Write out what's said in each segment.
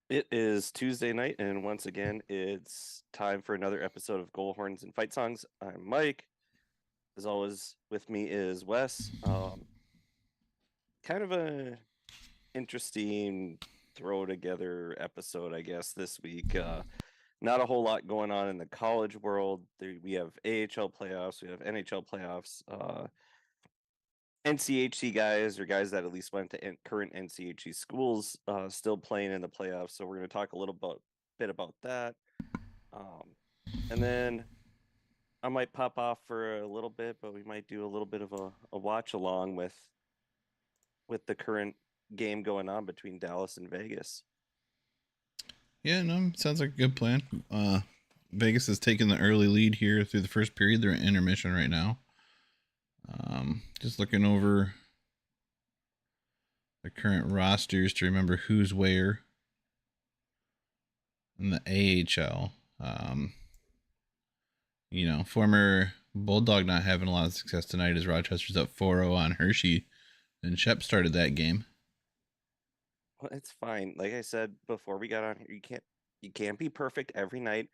It is Tuesday night, and once again, it's time for another episode of Goal Horns and Fight Songs. I'm Mike. As always, with me is Wes. Kind of a interesting throw together episode, I guess, this week. Not a whole lot going on in the college world. We have AHL playoffs, we have NHL playoffs. NCHC guys, or guys that at least went to current NCHC schools, still playing in the playoffs. So we're going to talk a bit about that. Um, And then I might pop off for a little bit, but we might do a little bit of a watch along with the current game going on between Dallas and Vegas. Yeah, no, sounds like a good plan. Vegas is taking the early lead here through the first period. They're in intermission right now. Just looking over the current rosters to remember who's where in the AHL. Former Bulldog not having a lot of success tonight as Rochester's up 4-0 on Hershey. And Shep started that game. Well, it's fine. Like I said before we got on here, you can't be perfect every night,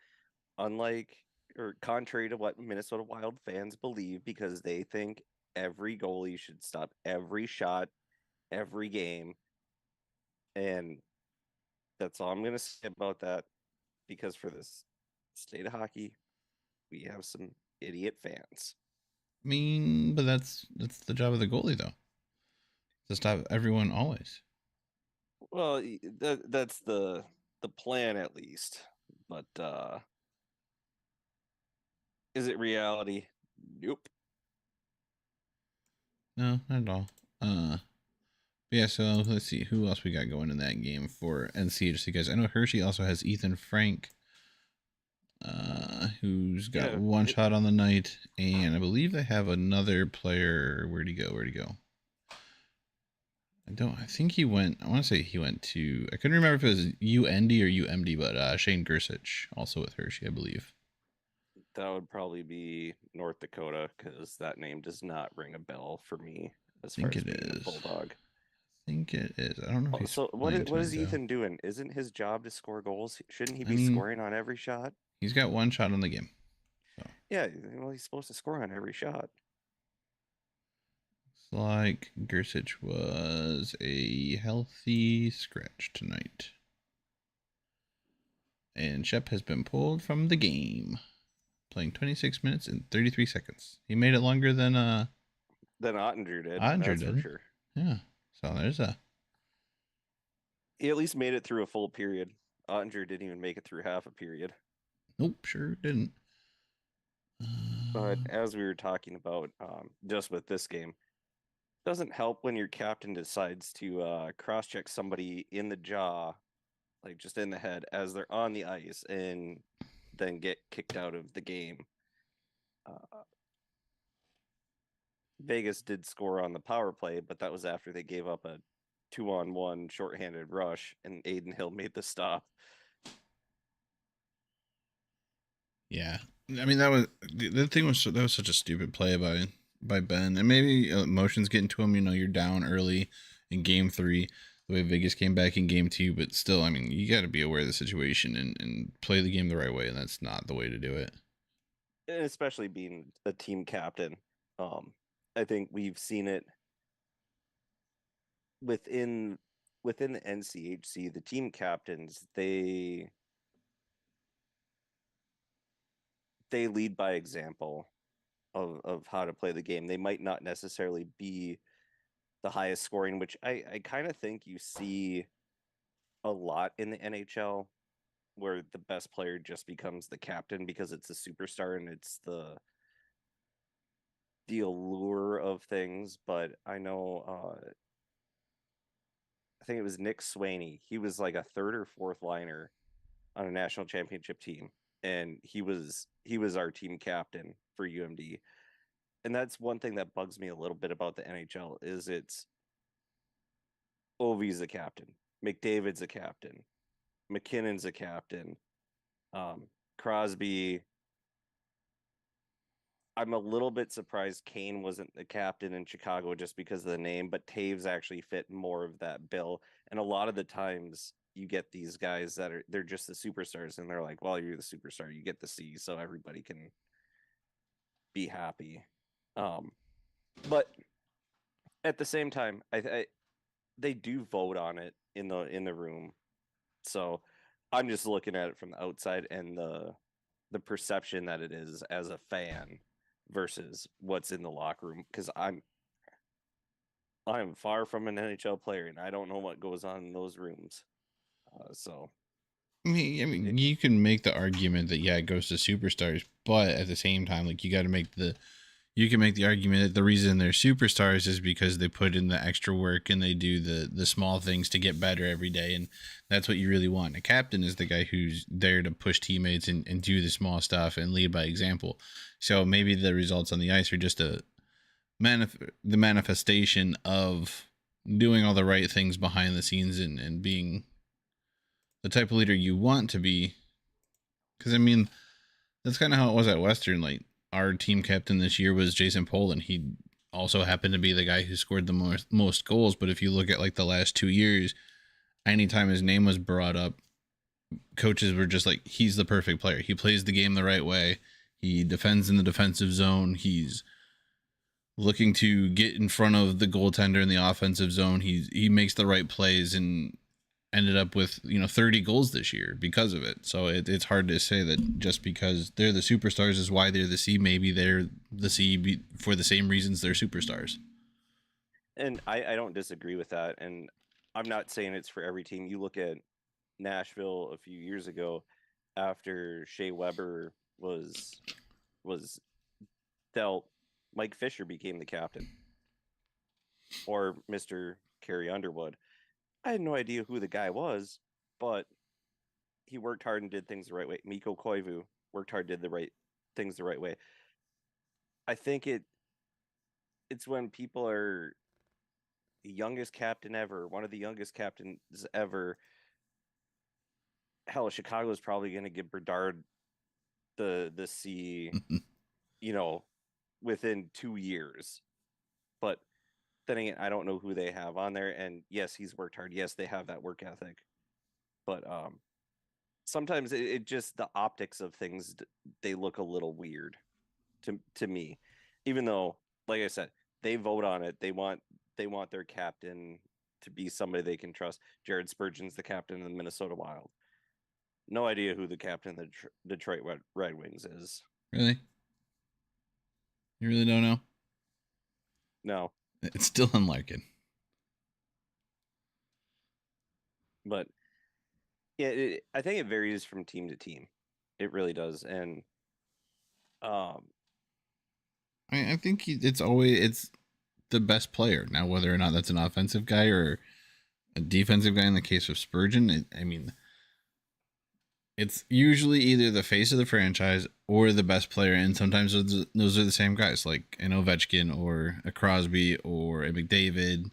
unlike or contrary to what Minnesota Wild fans believe, because they think every goalie should stop every shot, every game. And that's all I'm gonna say about that, because for this state of hockey, we have some idiot fans. I mean, but that's the job of the goalie though. To stop everyone always. Well, that's the plan at least. But is it reality? Nope. No, not at all. Yeah, so let's see who else we got going in that game for NCHC guys. I know Hershey also has Ethan Frank, who's got Yeah, one shot on the night, and I believe they have another player. Where'd he go? Where'd he go? I think he went. I want to say he went to. I couldn't remember if it was UND or UMD, but Shane Gersich also with Hershey, I believe. that would probably be North Dakota, because that name does not ring a bell for me I as far think as it being a is. Bulldog. I think it is. I don't know if Oh, he's so what playing is what tonight is though. Ethan doing? Isn't his job to score goals? Shouldn't he I be mean, scoring on every shot? he's got one shot on the game. So Yeah, well, he's supposed to score on every shot. looks like Gersich was a healthy scratch tonight. And Shep has been pulled from the game, playing 26 minutes and 33 seconds. He made it longer than Than Ottinger did, Odger that's for did. sure. Yeah. So there's a. He at least made it through a full period. Ottinger didn't even make it through half a period. Nope, sure didn't. But as we were talking about, just with this game, doesn't help when your captain decides to cross-check somebody in the jaw, like just in the head, as they're on the ice, and then get kicked out of the game. Uh, Vegas did score on the power play, but that was after they gave up a 2-on-1 shorthanded rush, and Aiden Hill made the stop. Yeah. I mean, the thing was that was such a stupid play by Ben, and maybe emotions getting to him. You're down early in game three. The way Vegas came back in game two, but still, I mean, you got to be aware of the situation and play the game the right way, and that's not the way to do it. And especially being a team captain. Um, I think we've seen it within within the NCHC. The team captains, they lead by example of how to play the game. They might not necessarily be the highest scoring, which I kind of think you see a lot in the NHL, where the best player just becomes the captain because it's a superstar and it's the allure of things. But I know I think it was Nick Swaney. He was like a third or fourth liner on a national championship team, and he was our team captain for UMD. And that's one thing that bugs me a little bit about the NHL is it's Ovi's a captain, McDavid's a captain, McKinnon's a captain, Crosby. I'm a little bit surprised Kane wasn't the captain in Chicago just because of the name, but Taves actually fit more of that bill. And a lot of the times you get these guys that they're just the superstars, and they're like, well, you're the superstar, you get the C, so everybody can be happy. Um, but at the same time, I they do vote on it in the room, so I'm just looking at it from the outside and the perception that it is as a fan versus what's in the locker room because I'm far from an NHL player and I don't know what goes on in those rooms. So I mean, it, you can make the argument that yeah, it goes to superstars, but at the same time, like you can make the argument that the reason they're superstars is because they put in the extra work and they do the small things to get better every day, and that's what you really want. A captain is the guy who's there to push teammates and do the small stuff and lead by example. So maybe the results on the ice are just the manifestation of doing all the right things behind the scenes and being the type of leader you want to be. Because I mean, that's kind of how it was at Western. Like our team captain this year was Jason Poland. He also happened to be the guy who scored the most goals. But if you look at like the last 2 years, anytime his name was brought up, coaches were just like, he's the perfect player. He plays the game the right way. He defends in the defensive zone. He's looking to get in front of the goaltender in the offensive zone. He makes the right plays and ended up with 30 goals this year because of it. So it's hard to say that just because they're the superstars is why they're the C. Maybe they're the C for the same reasons they're superstars. and I don't disagree with that. And I'm not saying it's for every team. You look at Nashville a few years ago after Shea Weber was dealt, Mike Fisher became the captain or Mr. Carrie Underwood. I had no idea who the guy was, but he worked hard and did things the right way. Mikko Koivu worked hard, did the right things the right way. I think it's when people are the youngest captain ever, one of the youngest captains ever. Hell, Chicago's probably going to give Bedard the C, you know, within 2 years. But then again, I don't know who they have on there. And yes, he's worked hard. Yes, they have that work ethic. But sometimes it just the optics of things they look a little weird to me, even though, like I said, they vote on it. They want their captain to be somebody they can trust. Jared Spurgeon's the captain of the Minnesota Wild. No idea who the captain of the Detroit Red Wings is. Really? You really don't know? No, It's still Larkin. but yeah, I think it varies from team to team. It really does, and um, I think it's the best player. Now, whether or not that's an offensive guy or a defensive guy in the case of Spurgeon, I mean, it's usually either the face of the franchise or the best player, and sometimes those are the same guys, like an Ovechkin or a Crosby or a McDavid,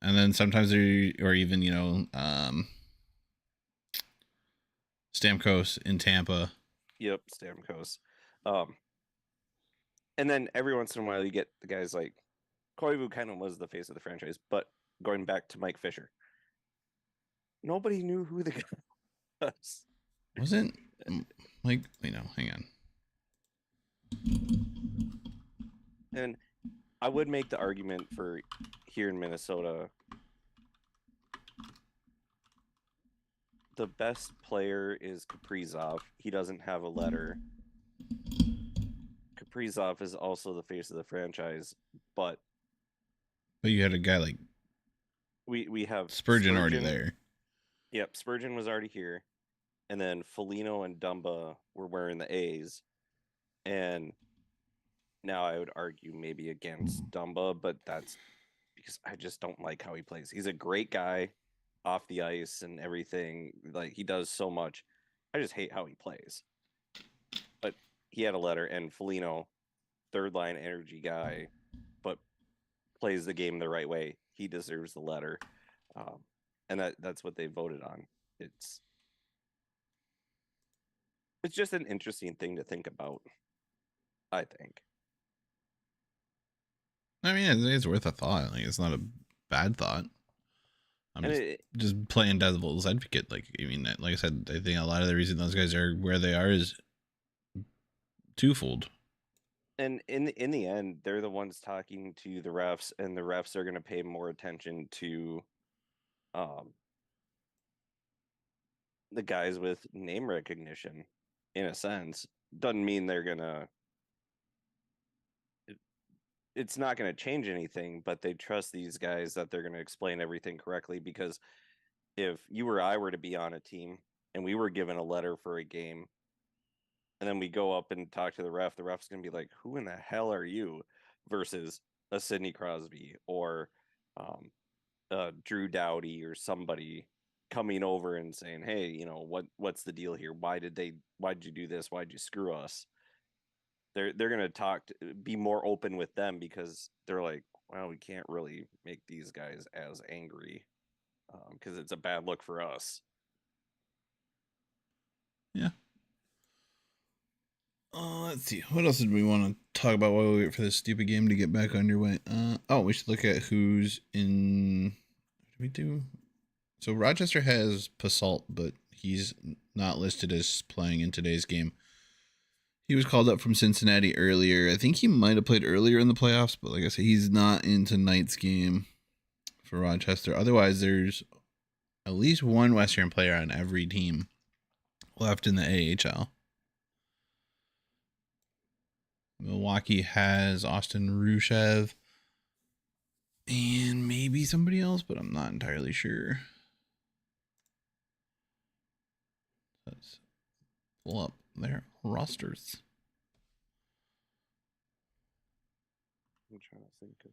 and then sometimes they're or even Stamkos in Tampa. yep, Stamkos. Um, and then every once in a while you get the guys like Koivu kind of was the face of the franchise, but going back to Mike Fisher, nobody knew who the guy was. Wasn't like hang on. And I would make the argument for here in Minnesota, the best player is Kaprizov. He doesn't have a letter. Kaprizov is also the face of the franchise, but But you had a guy like we have Spurgeon already there. Yep, Spurgeon was already here, and then Foligno and Dumba were wearing the A's, and now I would argue maybe against Dumba, but that's because I just don't like how he plays. He's a great guy off the ice and everything. Like he does so much. I just hate how he plays. But he had a letter, and Foligno, third line energy guy, but plays the game the right way. He deserves the letter, and that's what they voted on. It's it's just an interesting thing to think about. I think. I mean, it's worth a thought. Like, it's not a bad thought. I'm And it, just playing devil's advocate. Like, I mean, like I said, I think a lot of the reason those guys are where they are is twofold. and in the end, they're the ones talking to the refs, and the refs are going to pay more attention to um the guys with name recognition. In a sense, doesn't mean they're gonna. It's not going to change anything, but they trust these guys that they're going to explain everything correctly. Because if you or I were to be on a team and we were given a letter for a game, and then we go up and talk to the ref's going to be like, "Who in the hell are you?" Versus a Sidney Crosby or Drew Doughty or somebody coming over and saying, "Hey, what's the deal here? Why did you do this? Why did you screw us?" They're going to be more open with them because they're like, well, we can't really make these guys as angry because it's a bad look for us. Yeah. Let's see. What else did we want to talk about while we wait for this stupid game to get back underway? We should look at who's in. What did we do? So Rochester has Pasalt, but he's not listed as playing in today's game. He was called up from Cincinnati earlier. I think he might have played earlier in the playoffs, but like I said, he's not in tonight's game for Rochester. Otherwise, there's at least one Western player on every team left in the AHL. Milwaukee has Austin Rushev and maybe somebody else, but I'm not entirely sure. Let's pull up their rosters. I'm trying to think of.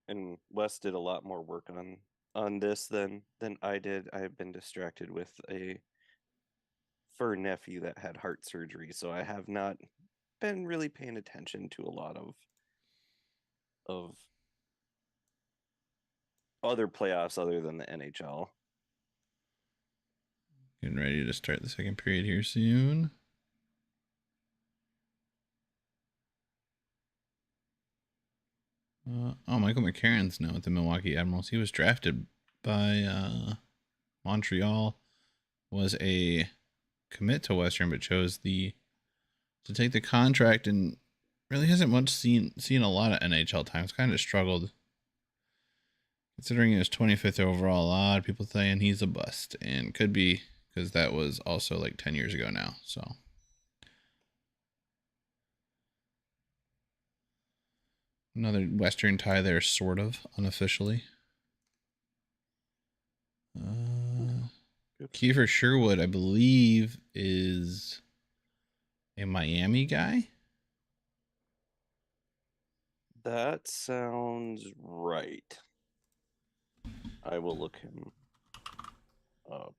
And Wes did a lot more work on this than I did. I have been distracted with a fur nephew that had heart surgery, so I have not been really paying attention to a lot of other playoffs other than the NHL. Getting ready to start the second period here soon. Michael McCarron's now with the Milwaukee Admirals. He was drafted by Montreal, was a commit to Western, but chose to take the contract and really hasn't much seen a lot of NHL times. Kind of struggled. Considering he was 25th overall, a lot of people saying he's a bust, and could be because that was also like 10 years ago now. So another Western tie there, sort of unofficially. Kiefer Sherwood, I believe, is a Miami guy. That sounds right. I will look him up.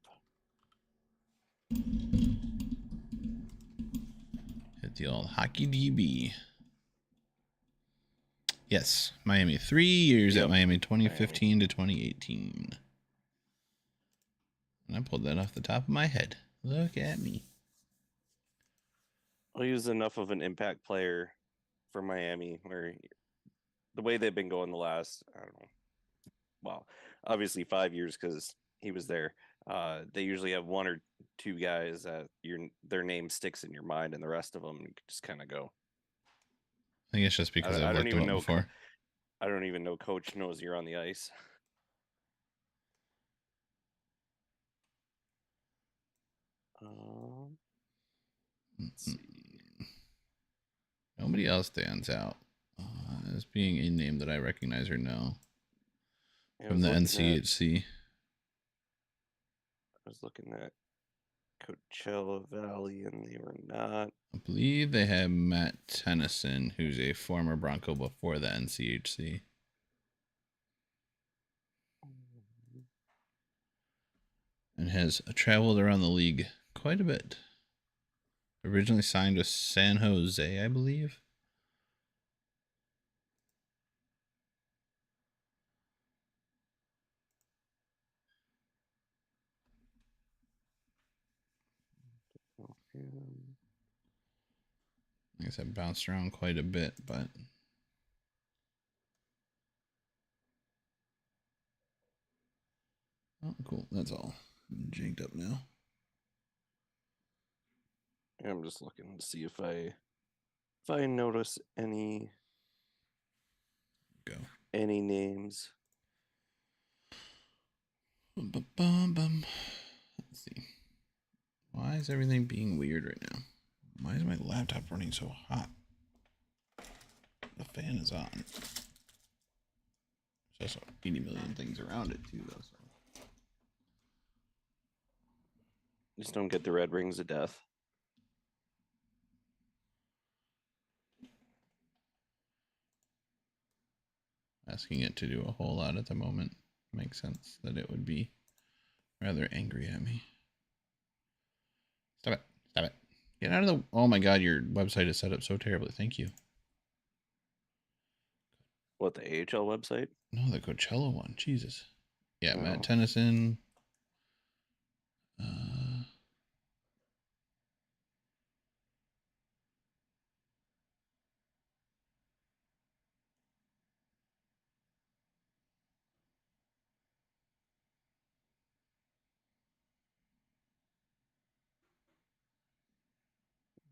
Hit the old hockey DB. Yes, Miami. 3 years at Miami, 2015 Miami to 2018. And I pulled that off the top of my head. Look at me. Well, he was enough of an impact player for Miami where the way they've been going the last, I don't know, well, obviously 5 years because he was there. They usually have one or two guys that their name sticks in your mind, and the rest of them just kind of go. I think it's just because I've looked them up before. I don't even know coach knows you're on the ice. Let's see. Nobody else stands out as being a name that I recognize or know from the NCHC. I was looking at Coachella Valley, and they were not. I believe they have Matt Tennyson, who's a former Bronco before the NCHC. And has traveled around the league quite a bit. Originally signed with San Jose, I believe. I guess I bounced around quite a bit, but cool. That's all. I'm janked up now. I'm just looking to see if I notice Go. any names. Bum. Let's see. Why is everything being weird right now? Why is my laptop running so hot? The fan is on. There's also 80 million things around it too, though. So. Just don't get the red rings of death. Asking it to do a whole lot at the moment makes sense that it would be rather angry at me. Stop it. Stop it. Get out of the... Oh my god, your website is set up so terribly. Thank you. What, the AHL website? No, the Coachella one. Jesus. Yeah, Oh. Matt Tennyson.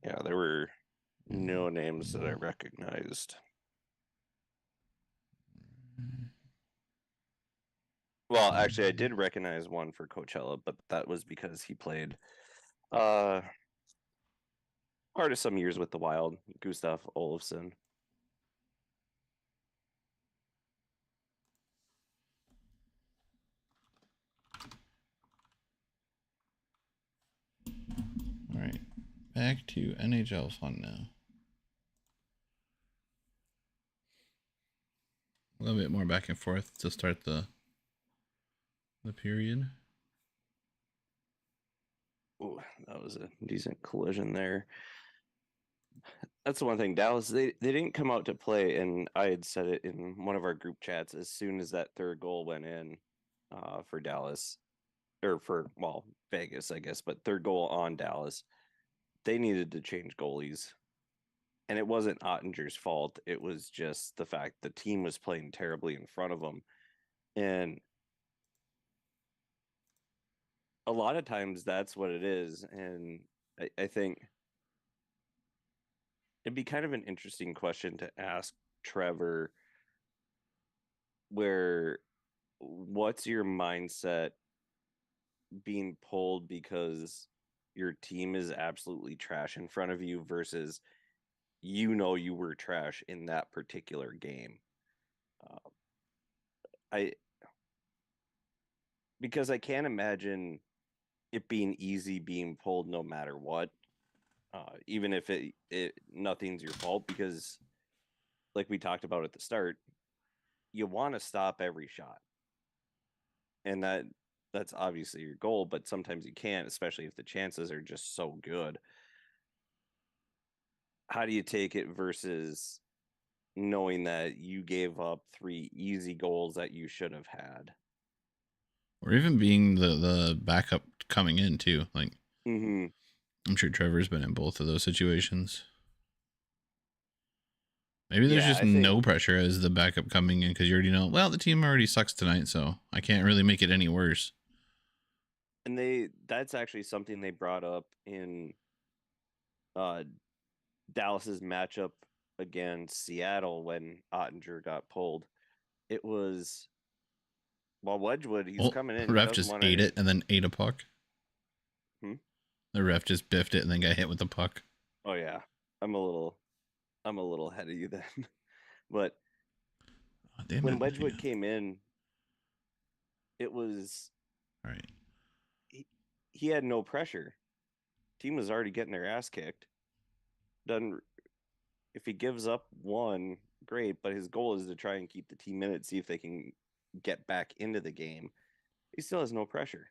Yeah, there were no names that I recognized. Well, actually, I did recognize one for Coachella, but that was because he played uh part of some years with the Wild, Gustav Olofsson. All right, back to NHL fun now. A little bit more back and forth to start the period. Ooh, that was a decent collision there. That's the one thing. Dallas, they didn't come out to play, and I had said it in one of our group chats as soon as that third goal went in for Dallas, or for, well, Vegas, I guess, but third goal on Dallas. They needed to change goalies. And it wasn't Ottinger's fault. It was just the fact the team was playing terribly in front of them. And a lot of times that's what it is. And I think it'd be kind of an interesting question to ask Trevor, where what's your mindset being pulled because your team is absolutely trash in front of you versus you were trash in that particular game. Uh, I because I can't imagine it being easy being pulled no matter what, even if it nothing's your fault, because like we talked about at the start, you want to stop every shot, and that's obviously your goal, but sometimes you can't, especially if the chances are just so good. How do you take it versus knowing that you gave up 3 easy goals that you should have had? Or even being the backup coming in too. Like, Mm-hmm. I'm sure Trevor's been in both of those situations. Maybe there's Yeah, just I think, no pressure as the backup coming in because you already know, well, the team already sucks tonight, so I can't really make it any worse. and that's actually something they brought up in uh Dallas's matchup against Seattle when Ottinger got pulled. It was, well, Wedgwood, he's Well, coming in. He ref doesn't just want ate any. it and then ate a puck. Hmm? The ref just biffed it and then got hit with the puck. Oh yeah, I'm a little, I'm a little ahead of you then. But Oh, damn when it. Hang Wedgwood on. came in, it was All right. he had no pressure. Team was already getting their ass kicked. Doesn't If he gives up one, great. But his goal is to try and keep the team in it, see if they can get back into the game. He still has no pressure.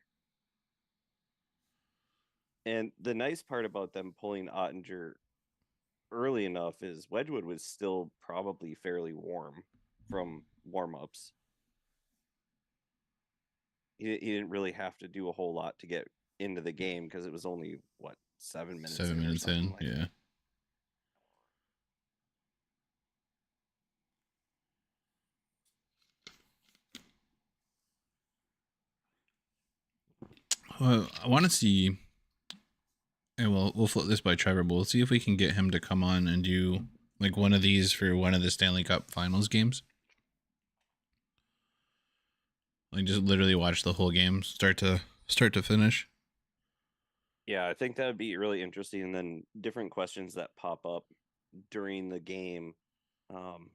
And the nice part about them pulling Ottinger early enough is Wedgwood was still probably fairly warm from warm ups. He didn't really have to do a whole lot to get into the game because it was only, what, 7 minutes 7 in or minutes something in. like Yeah. that. I want to see, and we'll flip this by Trevor, but we'll see if we can get him to come on and do like one of these for one of the Stanley Cup Finals games. Like just literally watch the whole game, start to finish. Yeah, I think that would be really interesting. And then different questions that pop up during the game, um,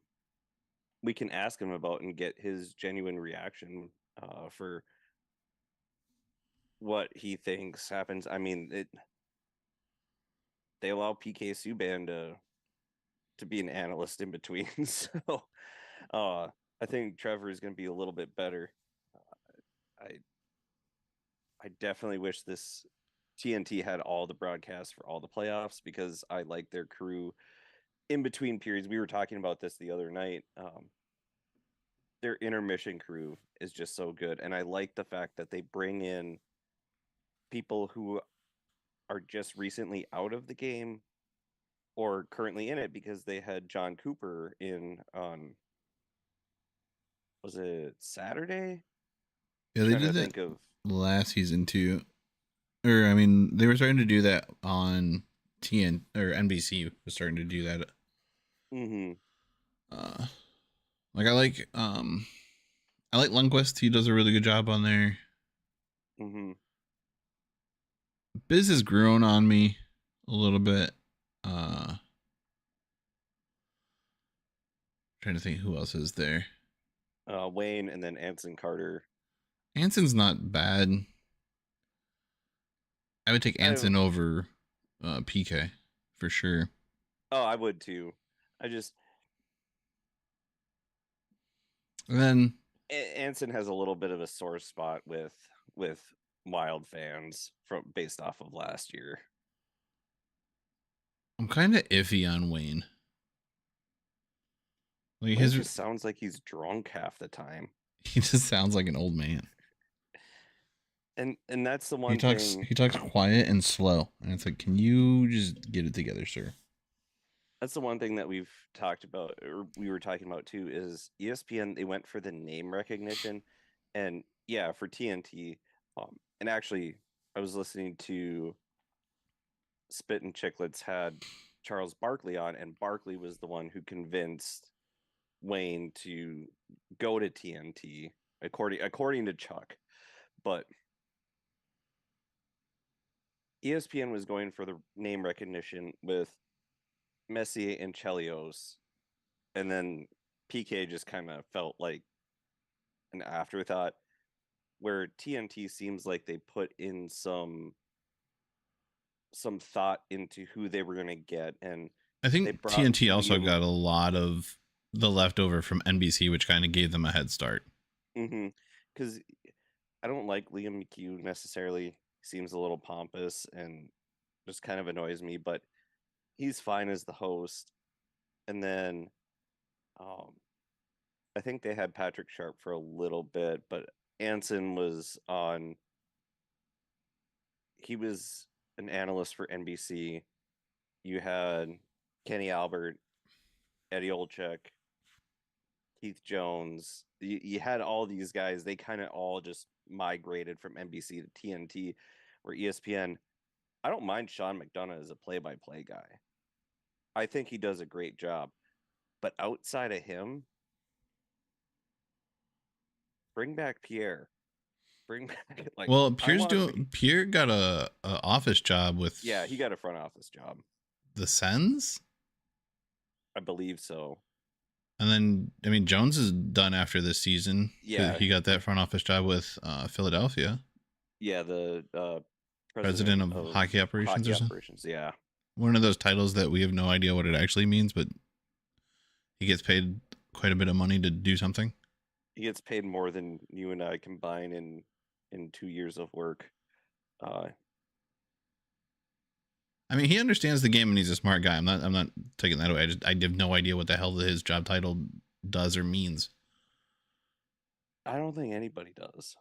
we can ask him about and get his genuine reaction for what he thinks happens. I mean, they allow PK Subban to be an analyst in between, so I think Trevor is going to be a little bit better. I I definitely wish this TNT had all the broadcasts for all the playoffs because I like their crew in between periods. We were talking about this the other night. Their intermission crew is just so good, and I like the fact that they bring in people who are just recently out of the game or currently in it because they had John Cooper in on was it Saturday? Yeah, they Trying did to that think of last season too. Or I mean, they were starting to do that on TN or NBC was starting to do that. mm-hmm, Uh, like I like Lundqvist. He does a really good job on there. mm-hmm. Biz has grown on me a little bit. Trying to think who else is there. Wayne and then Anson Carter. Anson's not bad. I would take I Anson over PK for sure. I would too. I just And then Anson has a little bit of a sore spot with Wild fans from based off of last year. I'm kind of iffy on Wayne. Like Wayne his, just sounds like he's drunk half the time, he just sounds like an old man. and that's the one thing. He talks quiet and slow, and it's like, can you just get it together, sir? That's the one thing that we've talked about, or we were talking about too, is ESPN. They went for the name recognition, and yeah, for TNT. And actually, I was listening to Spit and Chicklets had Charles Barkley on, and Barkley was the one who convinced Wayne to go to TNT, according to Chuck. But ESPN was going for the name recognition with Messier and Chelios, and then PK just kind of felt like an afterthought. Where TNT seems like they put in some thought into who they were going to get, and I they think brought TNT also Liam. got a lot of the leftover from NBC, which kind of gave them a head start. Mm-hmm. Because I don't like Liam McHugh necessarily. He seems a little pompous and just kind of annoys me, but he's fine as the host. And then um, I think they had Patrick Sharp for a little bit, but Anson was on. He was an analyst for NBC. You had Kenny Albert, Eddie Olczyk, Keith Jones. You had all these guys. They kind of all just migrated from NBC to TNT, where ESPN. I don't mind Sean McDonough as a play-by-play guy. I think he does a great job. But outside of him, bring back Pierre. Bring back like Well, I want to be. Pierre got a office job with Yeah, he got a front office job. the Sens, I believe so. and then I mean Jones is done after this season because Yeah, he got that front office job with Philadelphia, yeah. The president president of of hockey operations hockey or something. operations. Yeah, One of those titles that we have no idea what it actually means, but he gets paid quite a bit of money to do something. he gets paid more than you and I combine in 2 years of work. Uh, I mean, he understands the game and he's a smart guy. I'm not taking that away. I have no idea what the hell his job title does or means. I don't think anybody does.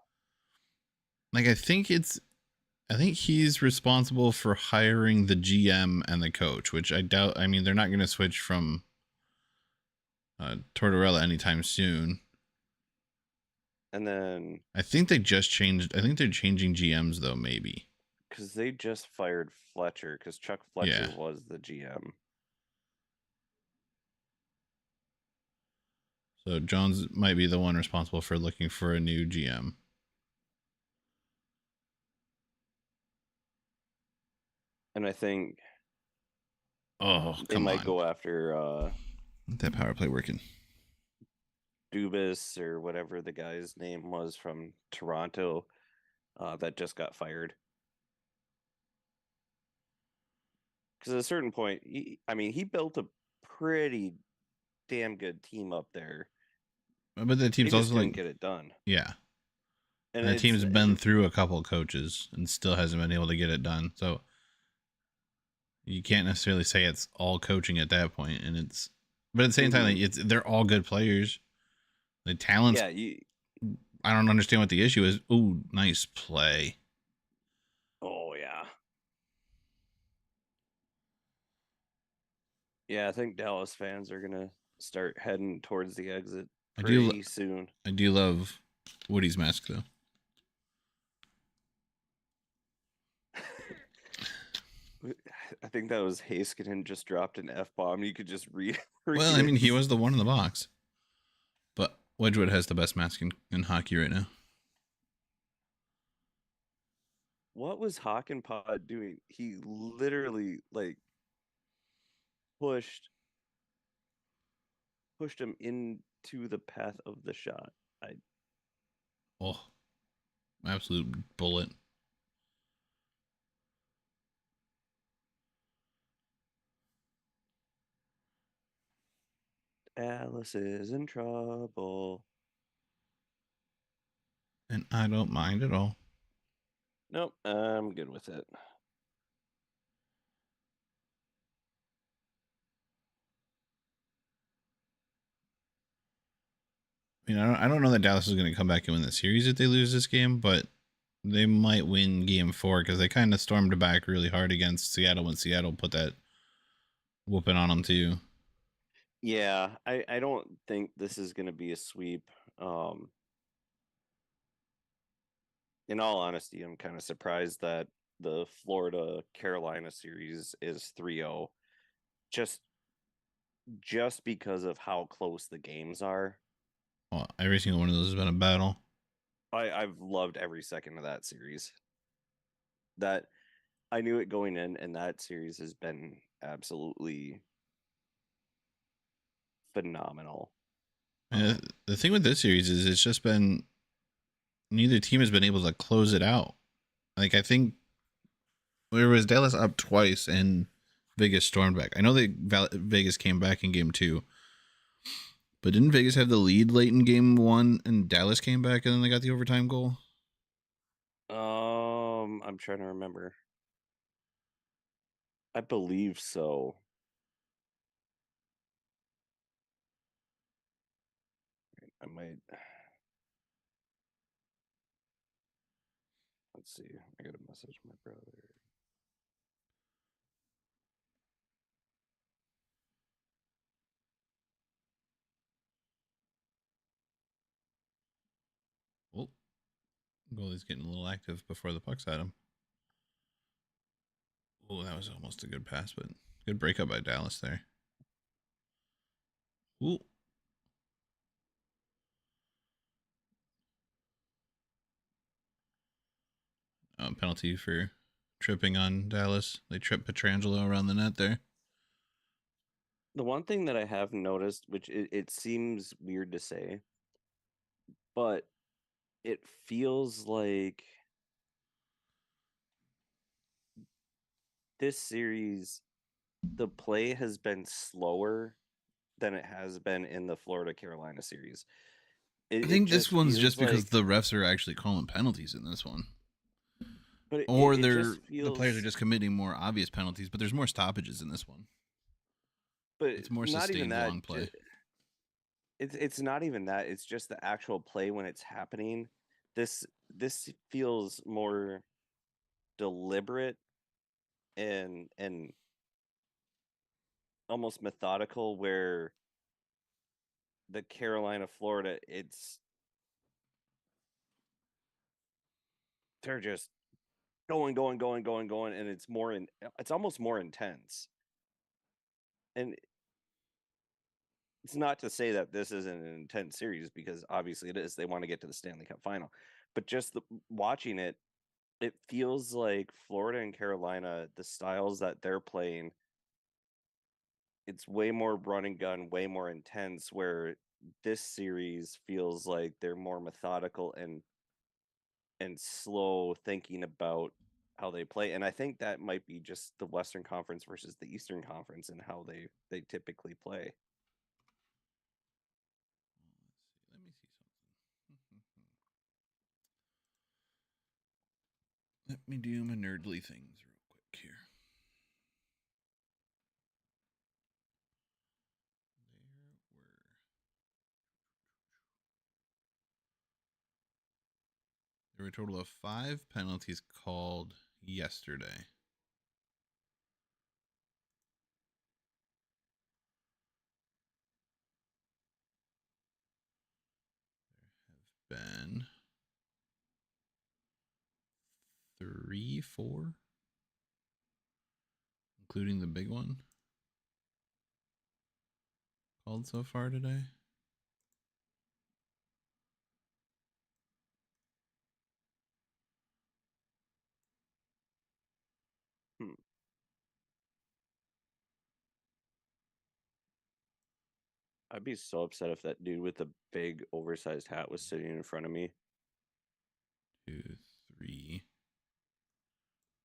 Like I think he's responsible for hiring the GM and the coach, which I doubt. I mean, they're not going to switch from Tortorella anytime soon. And then I think they just changed. I think they're changing GMs though. Maybe. because they just fired Fletcher because Chuck Yeah. Fletcher was the GM. So Jones might be the one responsible for looking for a new GM. And I think Oh, they come might on. go after That power play working. Dubas or whatever the guy's name was from Toronto that just got fired. Because at a certain point, I mean, he built a pretty damn good team up there. But the They team's just also couldn't like, get it done. yeah. And And the team's been through a couple coaches and still hasn't been able to get it done. So you can't necessarily say it's all coaching at that point. And it's, but at the same time, like, mm-hmm. they're all good players. The talents, Yeah, you. I don't understand what the issue is. Ooh, nice play. Oh yeah, yeah. I think Dallas fans are gonna start heading towards the exit I do, pretty soon. I do love Woody's mask though. I think that was Haskinen just dropped an F bomb. You could just read Well, read I it. mean, he was the one in the box, but Wedgwood has the best mask in hockey right now. What was Hockenpot doing? He literally like pushed pushed him into the path of the shot. I Oh, absolute bullet. Alice is in trouble. And I don't mind at all. Nope, I'm good with it. I mean, I don't know that Dallas is going to come back and win the series if they lose this game, but they might win game 4 because they kind of stormed back really hard against Seattle when Seattle put that whooping on them, too. Yeah, I don't think this is going to be a sweep. Um, in all honesty, I'm kind of surprised that the Florida Carolina series is 3-0 just just because of how close the games are. Well, every single one of those has been a battle. I've loved every second of that series. That I knew it going in, and that series has been absolutely phenomenal. And the thing with this series is it's just been neither team has been able to close it out. Like, I think there was Dallas up twice and Vegas stormed back. I know that Vegas came back in game 2, but didn't Vegas have the lead late in game 1 and Dallas came back and then they got the overtime goal? I'm trying to remember. I believe so. I might. Let's see. I got a message from my brother. Oh, goalie's getting a little active before the puck's at him. Oh, that was almost a good pass, but good breakup by Dallas there. Ooh, penalty for tripping on Dallas. They tripped Petrangelo around the net there. The one thing that I have noticed, which it seems weird to say, but it feels like this series, the play has been slower than it has been in the Florida Carolina series. I It think this just one's feels just because like, the refs are actually calling penalties in this one. but Or it just the players are feels, just committing more obvious penalties, but there's more stoppages in this one. but It's more not even sustained that. long play. It's not even that. It's just the actual play when it's happening. This feels more deliberate and almost methodical. Where the Carolina Florida, they're just going, and it's almost more intense. And it's not to say that this isn't an intense series because obviously it is. They want to get to the Stanley Cup final, but just watching it, it feels like Florida and Carolina, the styles that they're playing, it's way more run and gun, way more intense. Where this series feels like they're more methodical and slow thinking about how they play. And I think that might be just the Western Conference versus the Eastern Conference and how they typically play. Let me see something. Let me do my nerdly things real quick here. There were a total of 5 penalties called yesterday. There have been 3, 4, including the big one, called so far today. Hmm. I'd be so upset if that dude with the big oversized hat was sitting in front of me. 2, 3.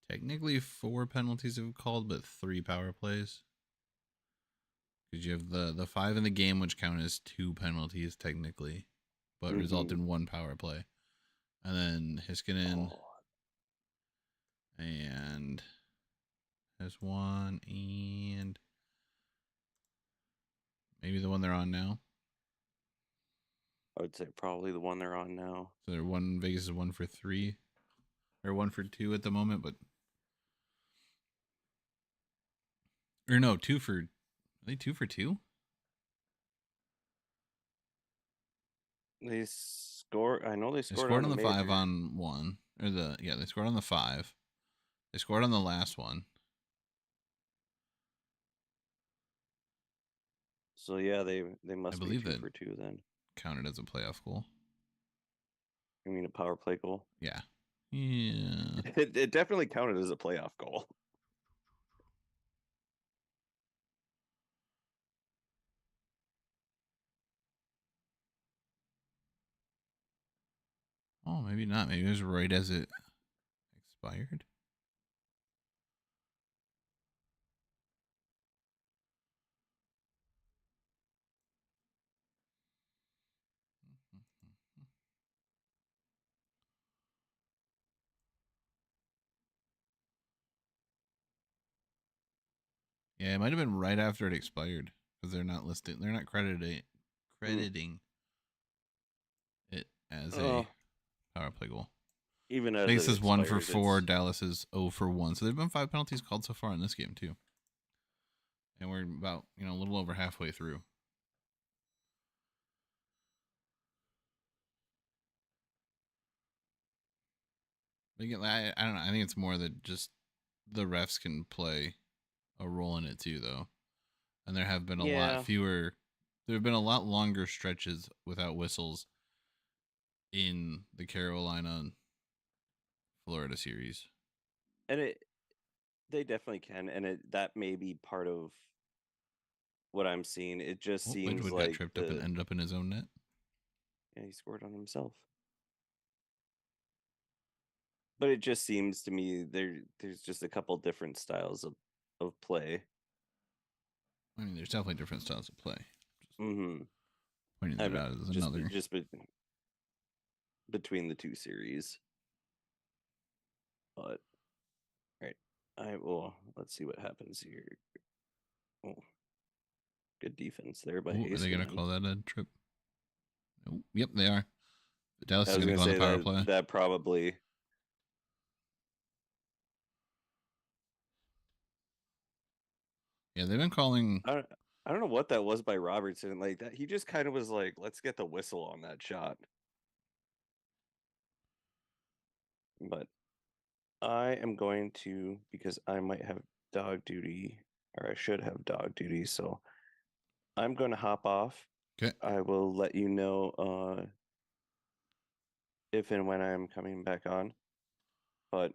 Technically 4 penalties have called, but 3 power plays. Because you have the 5 in the game, which count as 2 penalties technically, but result in 1 power play. And then Hiskinen and has 1, and maybe the one they're on now. I would say probably the one they're on now. So they're one. Vegas is 1 for 3, or 1 for 2 at the moment, but or no, 2 for. Are they 2 for 2? They score. I know they They scored scored on on the the 5 major. on 1, or they scored on the 5. They scored on the last one. So yeah, they I must be believe two that for two then. counted as a playoff goal. I mean a power play goal. Yeah. Yeah. It definitely counted as a playoff goal. Oh, maybe not. Maybe it was right as it expired. Yeah, it might have been right after it expired because they're not listing. They're not Hmm. crediting it as a Oh, power play goal. even as Vegas it is 1 for expires, 4. it's Dallas is 0 for 1. So there've been 5 penalties called so far in this game too, and we're about a little over halfway through. But again, I don't know. I think it's more that just the refs can play a role in it too, though. And there have been a lot yeah. fewer. There have been a lot longer stretches without whistles in the Carolina Florida series. And they definitely can, and that may be part of what I'm seeing. It just Oh, seems Wedgwood got like tripped up and ended up in his own net. yeah, he scored on himself. But it just seems to me there's just a couple different styles of play. I mean, there's definitely different styles of play. Just Mm-hmm. pointing I that mean, out as another. between the two series. But right, I will. Let's see what happens here. Oh, good defense there by Oh, are they gonna Heiskanen. call that a trip? Oh, yep, they are. Dallas I is was gonna gonna go on the say power that play. that probably. Yeah, they've been calling. I don't know what that was by Robertson. Like that, he just kind of was like, "Let's get the whistle on that shot." But I am going to, because I might have dog duty, or I should have dog duty, so I'm going to hop off. Okay. I will let you know if and when I'm coming back on. But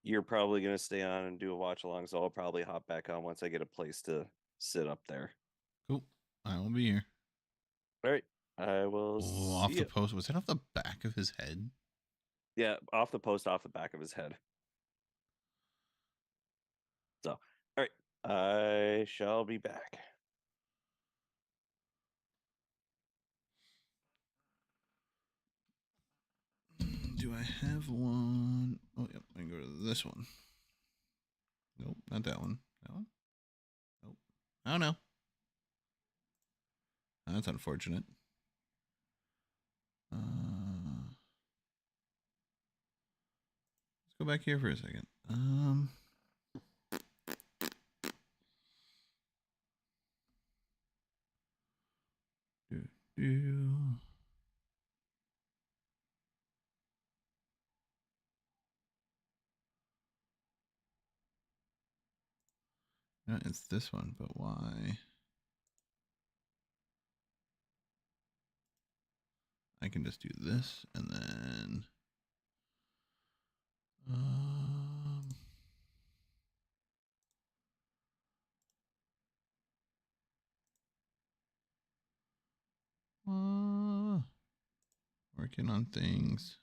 you're probably going to stay on and do a watch along, so I'll probably hop back on once I get a place to sit up there. Cool. I will be here. All right. I will Oh, see off the you. post. Was that off the back of his head? Yeah, off the post off the back of his head. So, all right. I shall be back. Do I have one? Oh, yep. I can go to this one. Nope, not that one. That one? Nope. I don't know. That's unfortunate. Let's go back here for a second. Do, do. No, it's this one, but why? I can just do this and then. Um, working on things.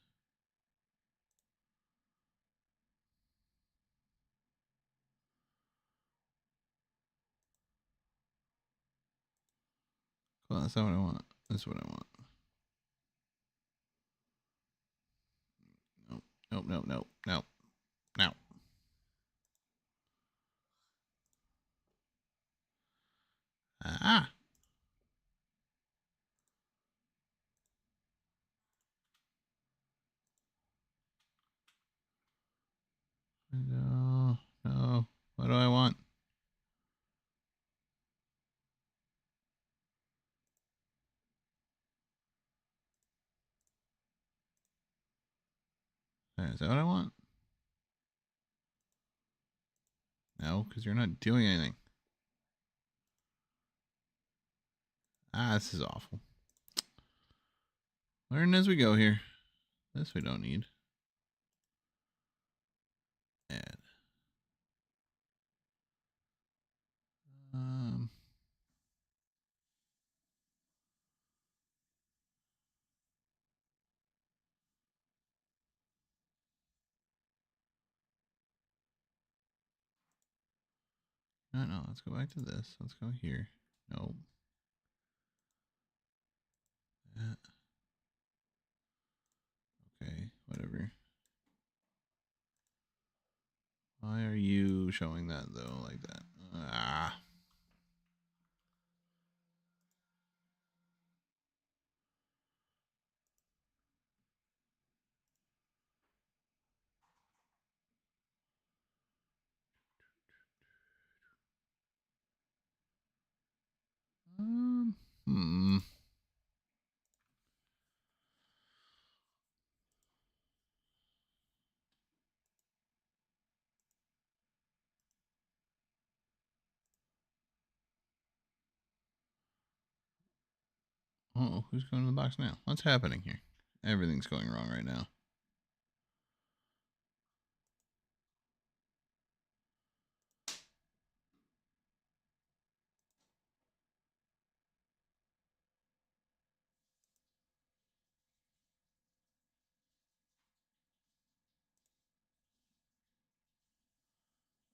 Well, that's not what I want. That's what I want. Nope. Nope. Nope. Nope. Nope. Nope. Ah. No. No. What do I want? Is that what I want? No, because you're not doing anything. Ah, this is awful. Learn as we go here. This we don't need. Add. Um. No, no. Let's go back to this. Let's go here. Nope. That. Okay. Whatever. Why are you showing that though like that? Ah. Hmm. Oh, who's going to the box now? What's happening here? Everything's going wrong right now.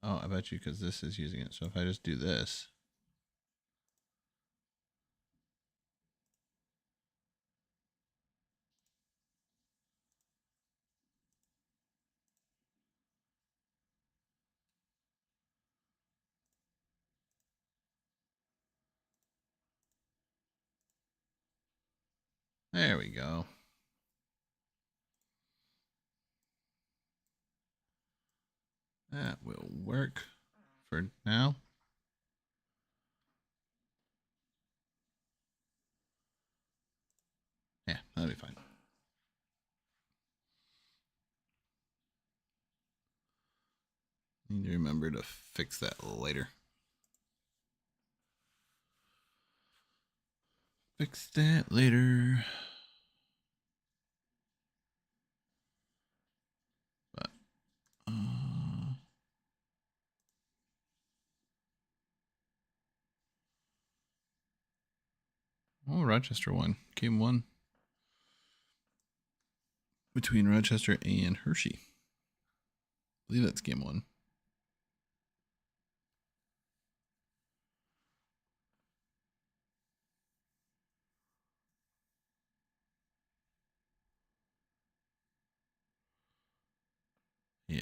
Oh, I bet you because this is using it. So if I just do this. There we go. That will work for now. Yeah, that'll be fine. remember to fix that later. Fix that later. But, oh, Rochester won. Game 1. Between Rochester and Hershey. I believe that's game 1. Yeah.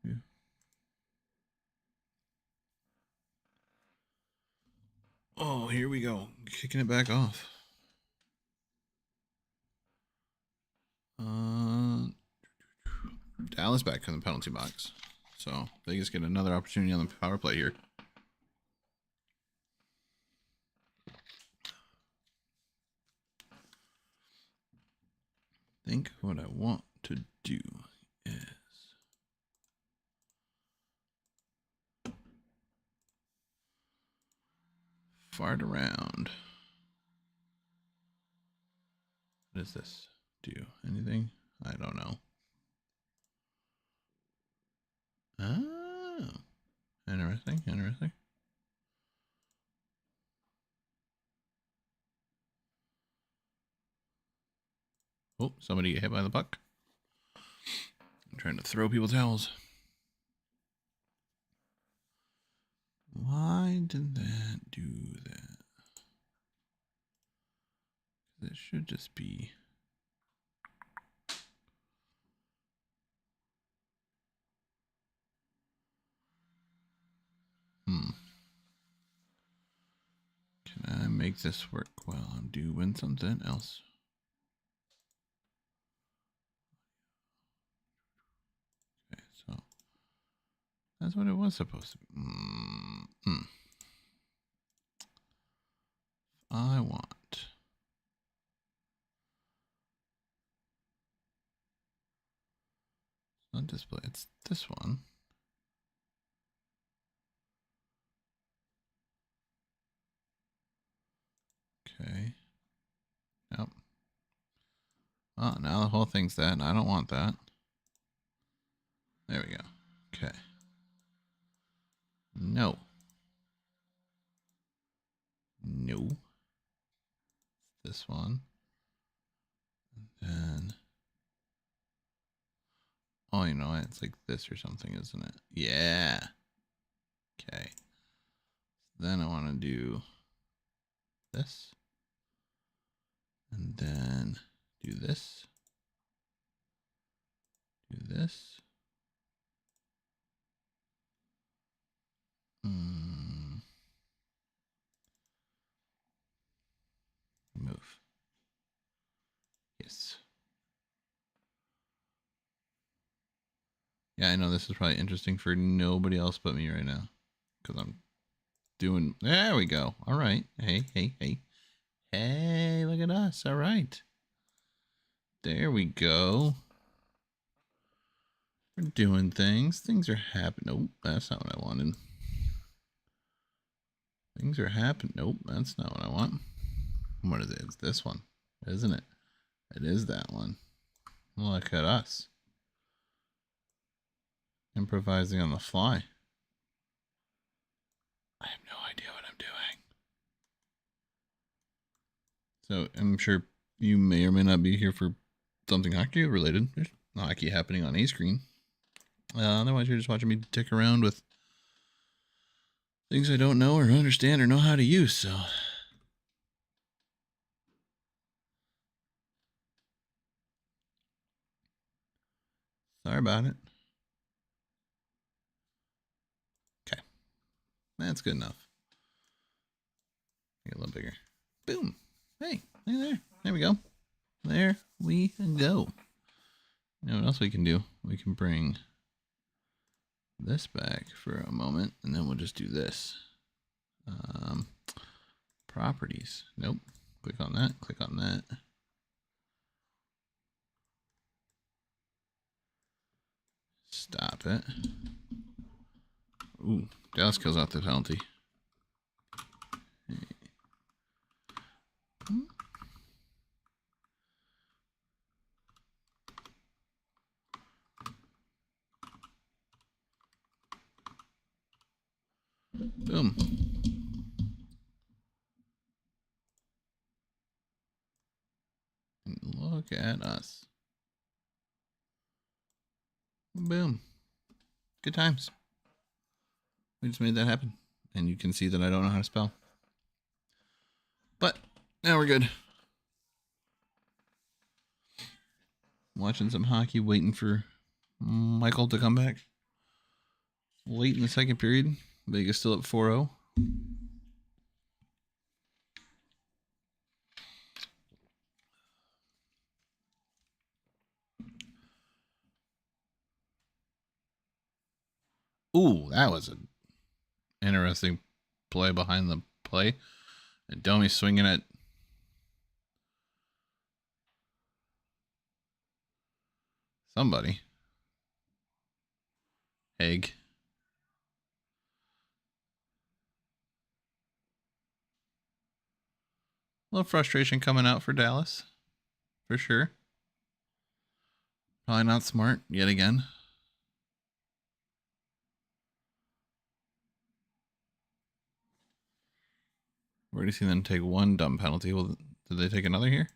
Yeah. Oh, here we go. Kicking it back off. Dallas back in the penalty box. So Vegas get another opportunity on the power play here. I think what I want to do is fart around. What does this do? Anything? I don't know. Oh, interesting, interesting. Oh, somebody get hit by the puck. I'm trying to throw people towels. Why did that do that? It should just be. Can I make this work while I'm doing something else? Okay, so that's what it was supposed to be. I want not display. It's this one. Okay. Yep. Oh, now the whole thing's that, and I don't want that. There we go. Okay. No. No. This one. And then. Oh, you know what? It's like this or something, isn't it? Yeah. Okay. Then I want to do this. And then do this. Do this. Move. Yes. Yeah, I know this is probably interesting for nobody else but me right now. Because I'm doing. There we go. All right. Hey, hey, hey. Hey, look at us. All right. There we go. We're doing things. Things are happening. Nope, that's not what I wanted. Things are happening. Nope, that's not what I want. What is it? It's this one, isn't it? It is that one. Look at us. Improvising on the fly. I have no idea what I'm doing. So I'm sure you may or may not be here for something hockey related. There's hockey happening on A screen. Otherwise, you're just watching me tick around with things I don't know or understand or know how to use. So sorry about it. Okay, that's good enough. Get a little bigger. Boom. Hey, there. There we go. There we go. You know what else we can do? We can bring this back for a moment, and then we'll just do this. Properties. Nope. Click on that. Click on that. Stop it. Ooh, Dallas kills out the penalty. Boom. And look at us. Boom. Good times. We just made that happen. And you can see that I don't know how to spell. But now we're good. Watching some hockey, waiting for Michael to come back. Late in the second period. Vegas still at 4-0. Ooh, that was an interesting play behind the play. And Domi swinging at somebody. Egg. A little frustration coming out for Dallas. For sure. Probably not smart yet again. Where do you see them take one dumb penalty? Well, did they take another here?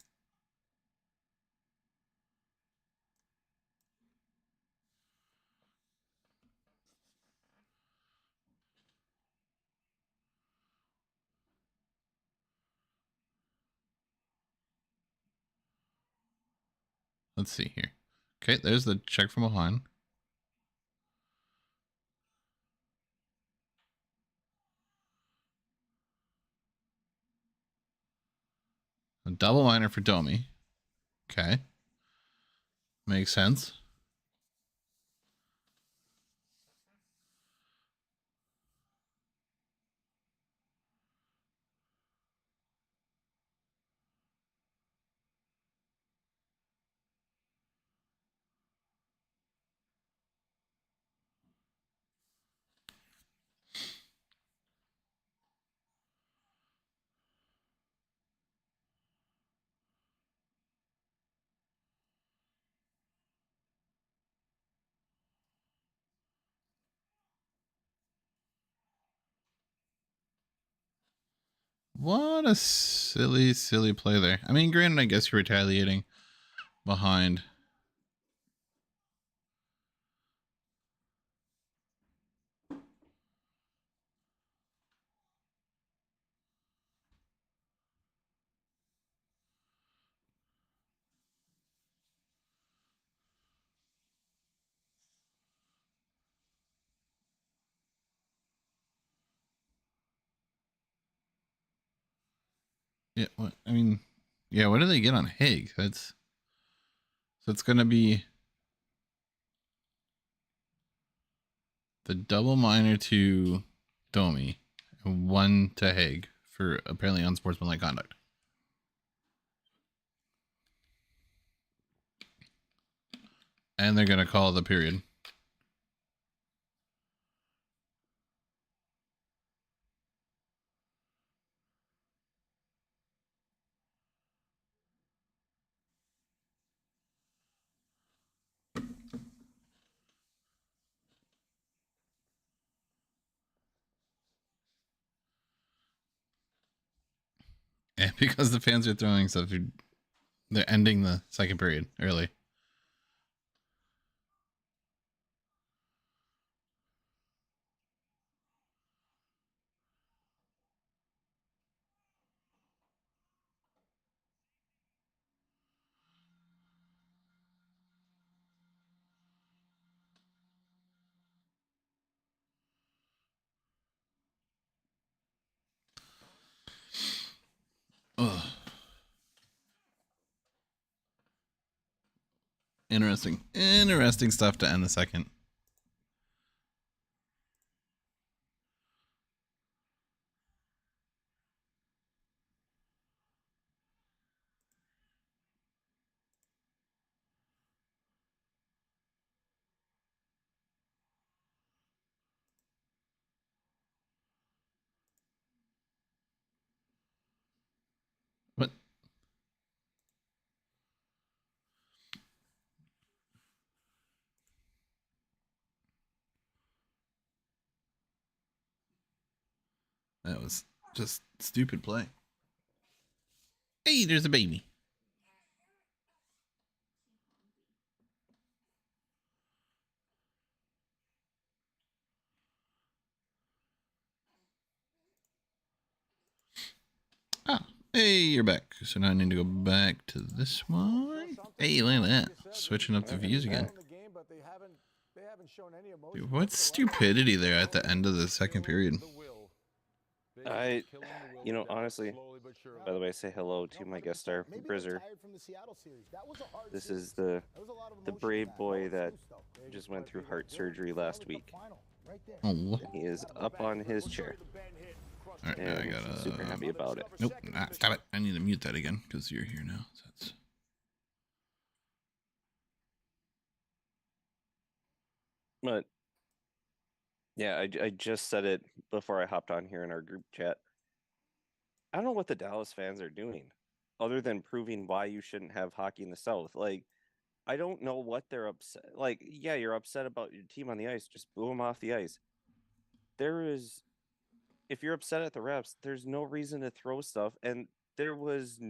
Let's see here. Okay, there's the check from behind. A double minor for Domi. Okay. Makes sense. What a silly, silly play there. I mean, granted, I guess you're retaliating behind. Yeah, what? I mean, yeah, what do they get on Haig? That's so it's going to be the double minor to Domi and one to Haig for apparently unsportsmanlike conduct. And they're going to call the period. And because the fans are throwing stuff, they're ending the second period early. Ugh. Interesting stuff to end the second. That was just stupid play. Hey, there's a baby. Ah, hey, you're back. So now I need to go back to this one. Hey, look at that. Switching up the views again. Dude, what stupidity there at the end of the second period. I, honestly, by the way, say hello to my guest star, Brizzer. This is the brave boy that just went through heart surgery last week. Oh. And he is up on his chair. All right, now I gotta. Super happy about it. Nope, stop it. I need to mute that again because you're here now. So that's... But yeah, I just said it before I hopped on here in our group chat. I don't know what the Dallas fans are doing other than proving why you shouldn't have hockey in the South. Like, I don't know what they're upset. Like, yeah, you're upset about your team on the ice. Just boo them off the ice. If you're upset at the refs, there's no reason to throw stuff. And there's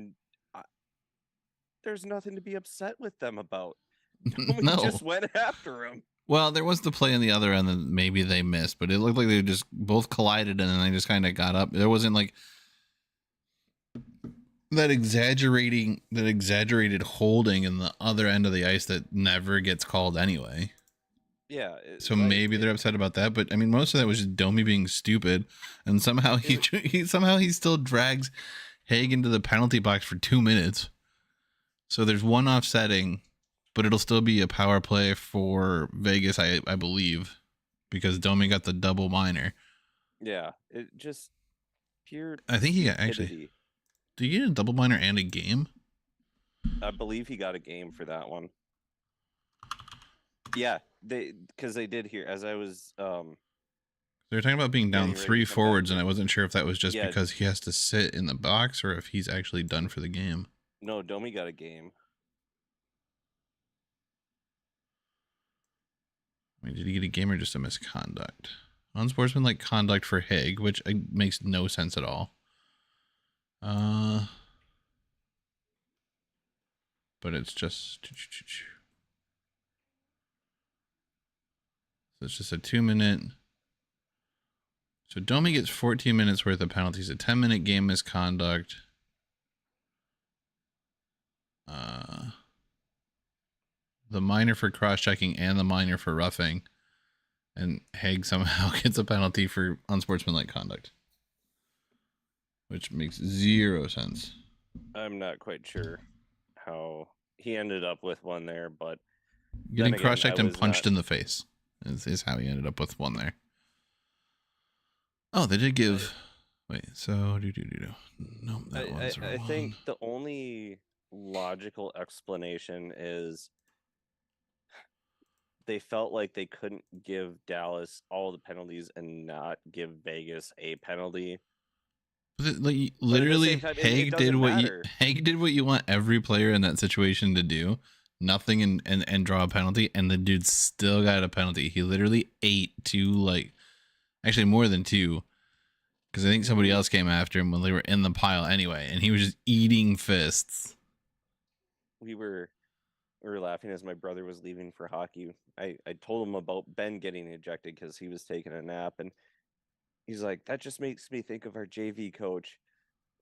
nothing to be upset with them about. We No. just went after him. Well, there was the play on the other end that maybe they missed, but it looked like they just both collided and then they just kind of got up. There wasn't like that exaggerated holding in the other end of the ice that never gets called anyway. Yeah. So maybe they're upset about that, but I mean, most of that was just Domi being stupid, and somehow he still drags Haig into the penalty box for 2 minutes. So there's one offsetting, but it'll still be a power play for Vegas, I believe, because Domi got the double minor. Yeah, it just pure. I think he got actually. Did he get a double minor and a game? I believe he got a game for that one. Yeah, because they did here as I was. They were talking about being down 3 forwards, and I wasn't sure if that was just because he has to sit in the box or if he's actually done for the game. No, Domi got a game. Wait, did he get a game or just a misconduct? Unsportsmanlike conduct for Haig, which makes no sense at all. But it's just... So it's just a 2-minute... So Domi gets 14 minutes worth of penalties, a 10-minute game misconduct. The minor for cross-checking and the minor for roughing. And Haig somehow gets a penalty for unsportsmanlike conduct. Which makes 0 sense. I'm not quite sure how he ended up with one there, but... Getting cross-checked and punched in the face is how he ended up with one there. Oh, they did give... Wait, so... No, that one's wrong. I think the only logical explanation is they felt like they couldn't give Dallas all the penalties and not give Vegas a penalty. Like, literally, Haig did what you want every player in that situation to do. Nothing and draw a penalty, and the dude still got a penalty. He literally ate 2, like, actually more than 2, because I think somebody else came after him when they were in the pile anyway, and he was just eating fists. We were laughing as my brother was leaving for hockey. I told him about Ben getting ejected because he was taking a nap, and he's like, that just makes me think of our JV coach.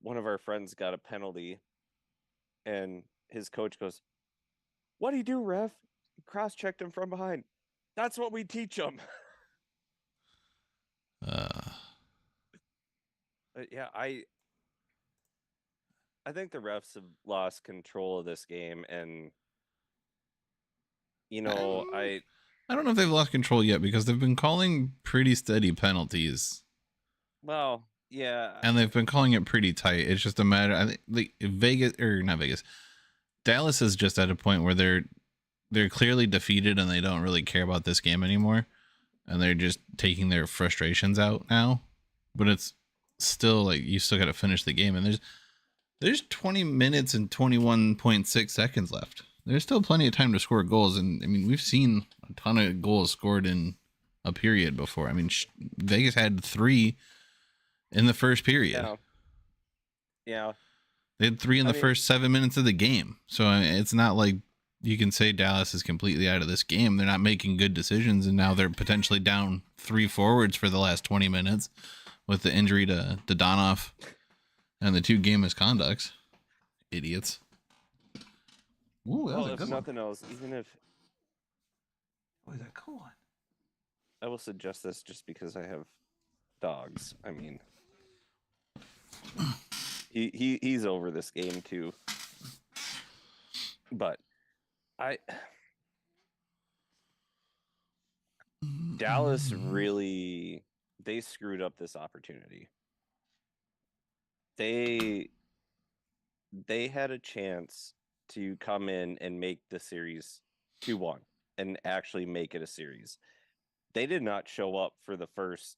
One of our friends got a penalty, and his coach goes, "What do you do, ref?" Cross-checked him from behind. That's what we teach them. Yeah, I think the refs have lost control of this game, and I don't know if they've lost control yet because they've been calling pretty steady penalties. Well, yeah, and they've been calling it pretty tight. It's just a matter. I think Dallas is just at a point where they're clearly defeated and they don't really care about this game anymore, and they're just taking their frustrations out now. But it's still like you still got to finish the game, and there's 20 minutes and 21.6 seconds left. There's still plenty of time to score goals, and I mean we've seen a ton of goals scored in a period before. I mean Vegas had 3 in the first period. Yeah, yeah. They had 3 in I the mean, first 7 minutes of the game. So it's not like you can say Dallas is completely out of this game. They're not making good decisions, and now they're potentially down 3 forwards for the last 20 minutes with the injury to Donoff and the 2 game misconducts. Idiots. Ooh, that was well, a if good one. nothing else, even if Boy, is that cool one. I will suggest this just because I have dogs. I mean, he's over this game too. But I Dallas really they screwed up this opportunity. They they had a chance to come in and make the series 2-1 and actually make it a series. They did not show up for the first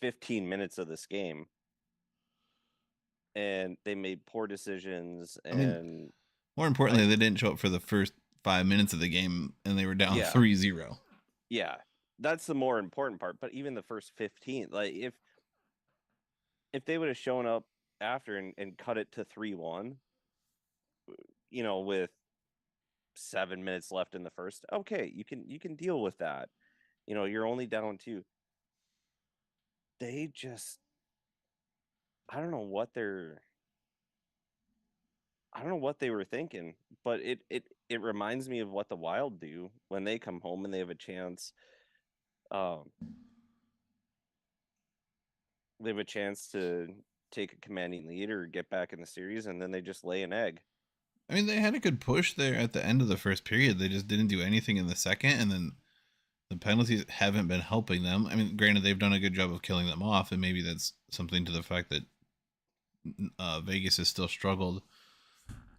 15 minutes of this game, and they made poor decisions. I mean, And more I importantly, they didn't show up for the first 5 minutes of the game, and they were down yeah, 3-0. yeah, that's the more important part. But even the first 15, like if they would have shown up after and cut it to 3-1, with 7 minutes left in the first, okay, you can deal with that. You're only down two. They just I don't know what they're I don't know what they were thinking, but it reminds me of what the Wild do when they come home and they have a chance. Um, they have a chance to take a commanding lead or get back in the series, and then they just lay an egg. I mean, they had a good push there at the end of the first period. They just didn't do anything in the second, and then the penalties haven't been helping them. I mean, granted, they've done a good job of killing them off, and maybe that's something to the fact that Vegas has still struggled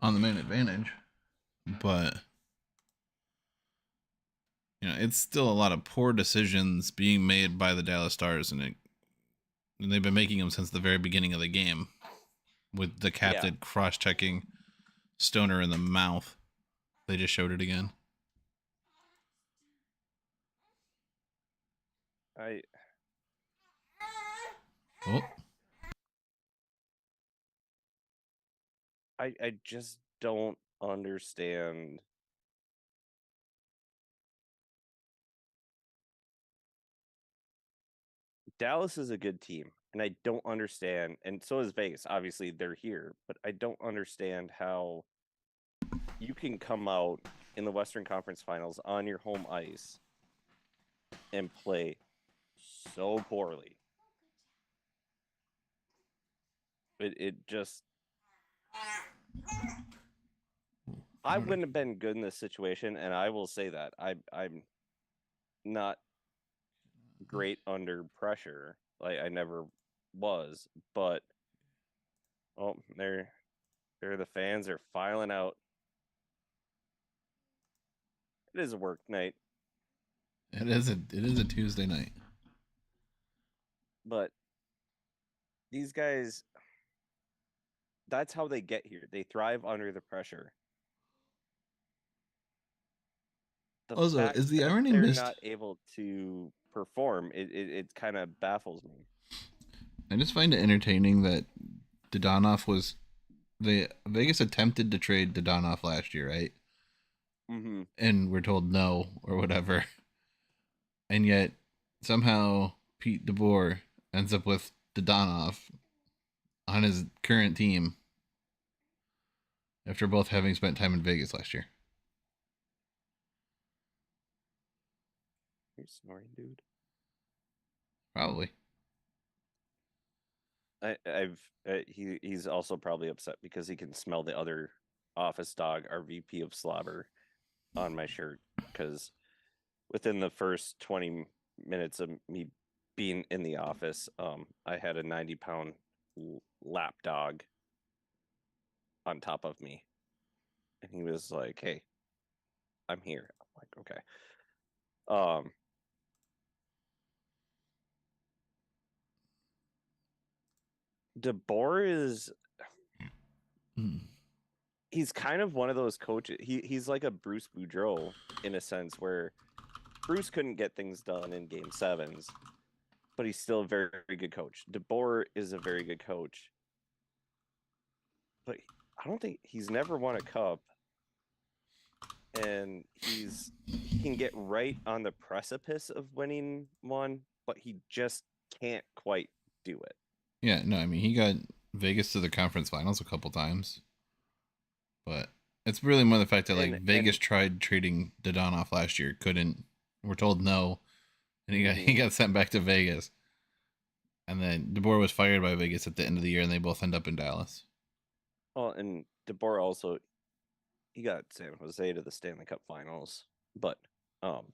on the man advantage. But it's still a lot of poor decisions being made by the Dallas Stars, and they've been making them since the very beginning of the game, with the Yeah, captain cross-checking Stoner in the mouth. They just showed it again. I Oh, I just don't understand. Dallas is a good team, and I don't understand, and so is Vegas. Obviously, they're here, but I don't understand how you can come out in the Western Conference Finals on your home ice and play so poorly. It just I all right. wouldn't have been good in this situation, and I will say that I'm not great under pressure. Like I never was, but oh, they're the fans are filing out. It is a work night, It is a Tuesday night. but these guys, that's how they get here. They thrive under the pressure. The Also, fact is the that irony they're missed? not able to perform, it kind of baffles me. I just find it entertaining that Dodonoff was the Vegas attempted to trade Dodonoff last year, right? Mm-hmm. And we're told no or whatever, and yet somehow Pete DeBoer ends up with Dodonoff on his current team after both having spent time in Vegas last year. You're snoring, dude. Probably. I've he's also probably upset because he can smell the other office dog, our VP of slobber, on my shirt. Because within the first 20 minutes of me being in the office, I had a 90-pound lap dog on top of me, and he was like, "Hey, I'm here." I'm like, "Okay." Um, DeBoer is Mm. he's kind of one of those coaches. He's like a Bruce Boudreau in a sense where Bruce couldn't get things done in game sevens. but he's still a very, very good coach. DeBoer is a very good coach, but I don't think he's never won a cup, and he can get right on the precipice of winning one, but he just can't quite do it. Yeah, no, I mean he got Vegas to the conference finals a couple times, but it's really more the fact that like Vegas And tried trading Dodonoff last year, couldn't. We're told no, and he mhm. got sent back to Vegas, and then DeBoer was fired by Vegas at the end of the year, and they both end up in Dallas. Well, and DeBoer also he got San Jose to the Stanley Cup Finals, but um,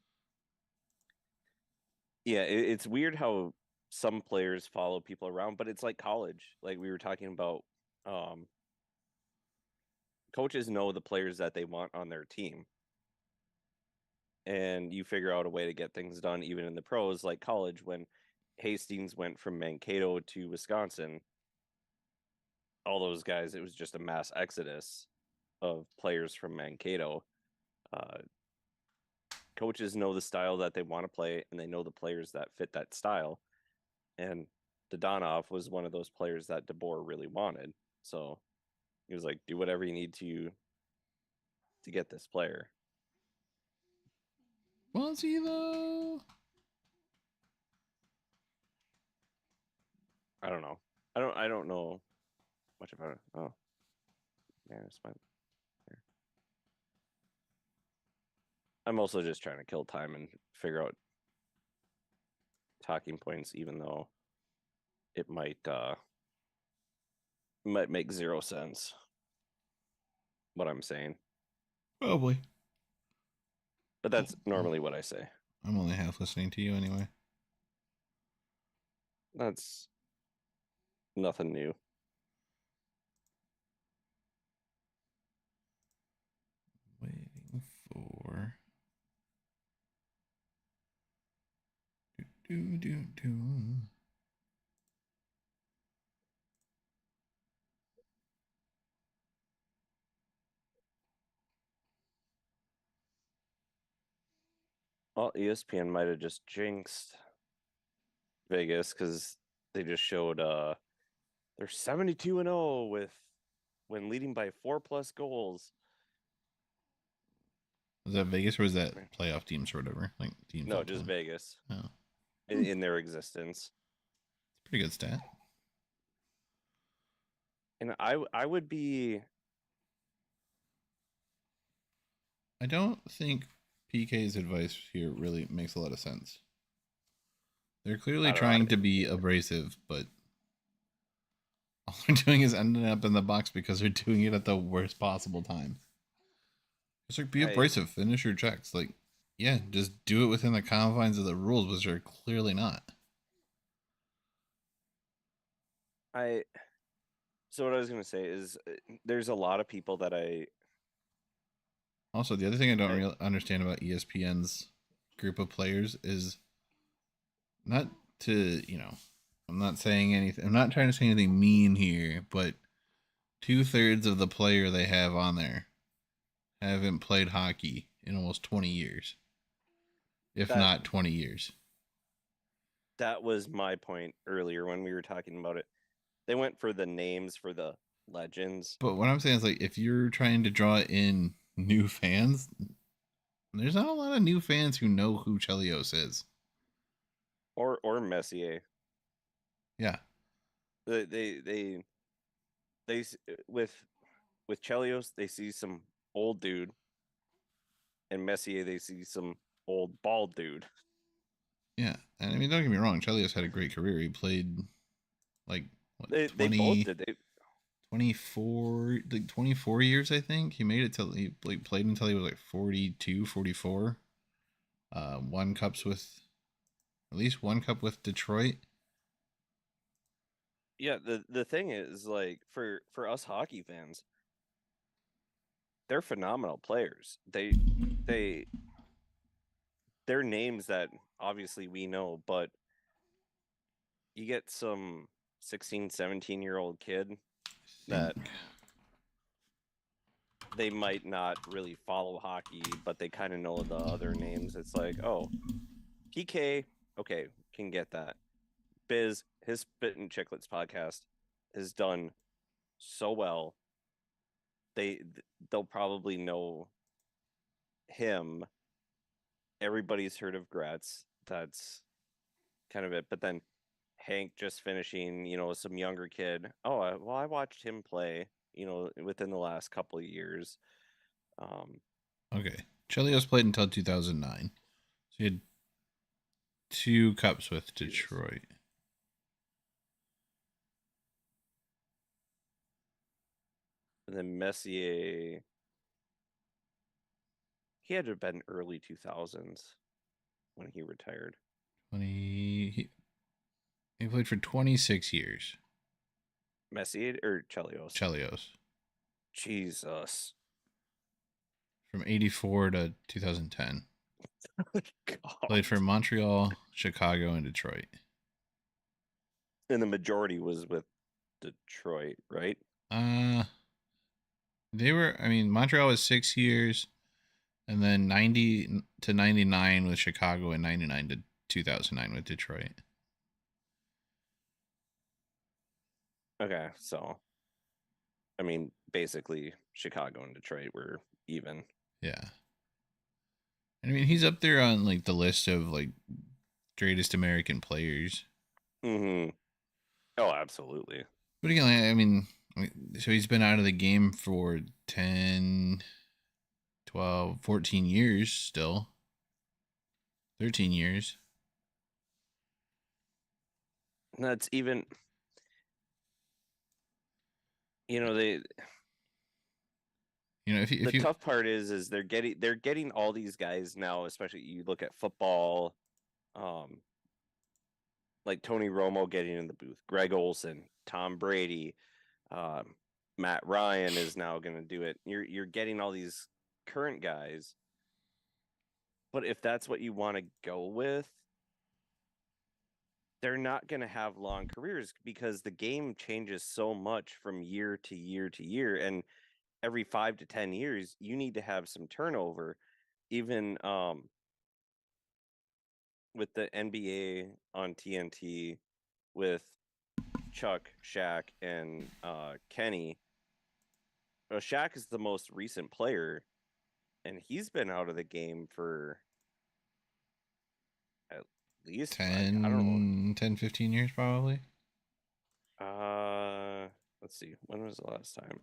yeah, it's weird how some players follow people around, but it's like college. Like we were talking about, um, coaches know the players that they want on their team, and you figure out a way to get things done even in the pros, like college. When Hastings went from Mankato to Wisconsin, all those guys, it was just a mass exodus of players from Mankato. Uh, Coaches know the style that they want to play, and they know the players that fit that style. And Dodonov was one of those players that DeBoer really wanted. So he was like, "Do whatever you need to get this player." Was he though? I don't know. I don't know much about it. Oh, yeah, it's fine. I'm also just trying to kill time and figure out talking points, even though it might make zero sense what I'm saying. Probably. But that's normally what I say. I'm only half listening to you anyway. That's nothing new. Waiting for. Do do do. Well, ESPN might have just jinxed Vegas because they just showed they're 72-0 with when leading by 4+ goals. Was that Vegas or was that playoff teams or whatever? Like teams No, all just time. Vegas Oh, in their existence. it's a pretty good stat. And I would be I don't think PK's advice here really makes a lot of sense. They're clearly I don't know. trying to be abrasive, but all they're doing is ending up in the box because they're doing it at the worst possible time. It's like be I abrasive, finish your checks. Like, yeah, just do it within the confines of the rules, which are clearly not. I so what I was gonna say is there's a lot of people that Also, the other thing I don't I really understand about ESPN's group of players is not to, I'm not saying anything. I'm not trying to say anything mean here, but 2/3 of the player they have on there haven't played hockey in almost 20 years, if that not 20 years. that was my point earlier when we were talking about it. They went for the names for the legends But what I'm saying is, like, if you're trying to draw in new fans, there's not a lot of new fans who know who Chelios is. or Messier. Yeah. They with Chelios they see some old dude, and Messier they see some old bald dude. Yeah. And I mean, don't get me wrong, Chelios had a great career. He played, like, what, They both did. They 24, like 24 years, I think. He made it till he like played until he was like 42, 44. Won cups with, at least one cup with Detroit. Yeah, the thing is like for us hockey fans, they're phenomenal players. They they're names that obviously we know, but you get some 16, 17-year-old kid that Think. they might not really follow hockey, but they kind of know the other names. It's like, oh, PK, okay, can get that. Biz, his Spit and Chicklets podcast has done so well. They they'll probably know him. Everybody's heard of Gretz. That's kind of it. But then Hank just finishing, some younger kid. Oh, well, I watched him play, within the last couple of years. Um, Okay. Chelios played until 2009. So he had 2 cups with Jesus. Detroit. And then Messier, he had to have been early 2000s when he retired. 20. He played for 26 years. Messier or Chelios? Chelios. Jesus. From 84 to 2010. Played for God. Montreal, Chicago, and Detroit. And the majority was with Detroit, right? Uh, Montreal was 6 years, and then 90 to 99 with Chicago, and 99 to 2009 with Detroit. Okay, so basically Chicago and Detroit were even. Yeah. He's up there on like the list of like greatest American players. Mm-hmm. Oh, absolutely. But again, so he's been out of the game for 10, 12, 14 years still. 13 years. That's even, they If the you tough part is they're getting all these guys now, especially you look at football, um, like Tony Romo getting in the booth, Greg Olson, Tom Brady, um, Matt Ryan is now going to do it. You're getting all these current guys, but if that's what you want to go with, they're not going to have long careers because the game changes so much from year to year to year, and every 5 to 10 years, you need to have some turnover. Even with the NBA on TNT with Chuck, Shaq, and Kenny. Well, Shaq is the most recent player, and he's been out of the game for at least I don't know. 10, 15 years probably. Uh, let's see. When was the last time?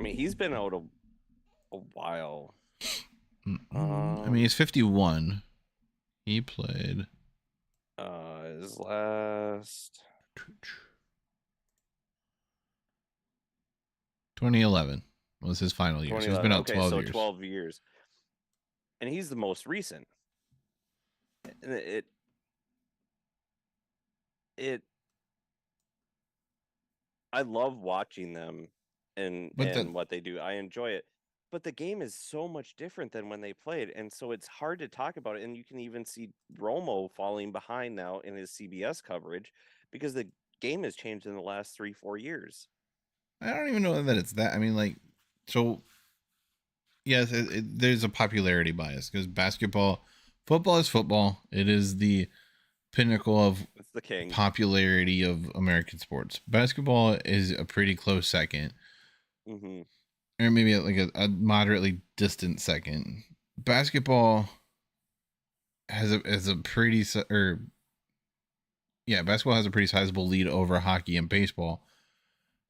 He's been out a while. He's 51. He played His last 2011 was his final year. So he's been 2011. out Okay, 12 so years. 12 years. And he's the most recent. And it I love watching them and But what they do. I enjoy it. But the game is so much different than when they played, and so it's hard to talk about it. And you can even see Romo falling behind now in his CBS coverage because the game has changed in the last 3-4 years. I don't even know that it's that. So yes, there's a popularity bias because football is football. It is the pinnacle of It's the king. popularity of American sports. Basketball is a pretty close second, Mm-hmm. or maybe like a moderately distant second. Basketball has a pretty or yeah, basketball has a pretty sizable lead over hockey and baseball.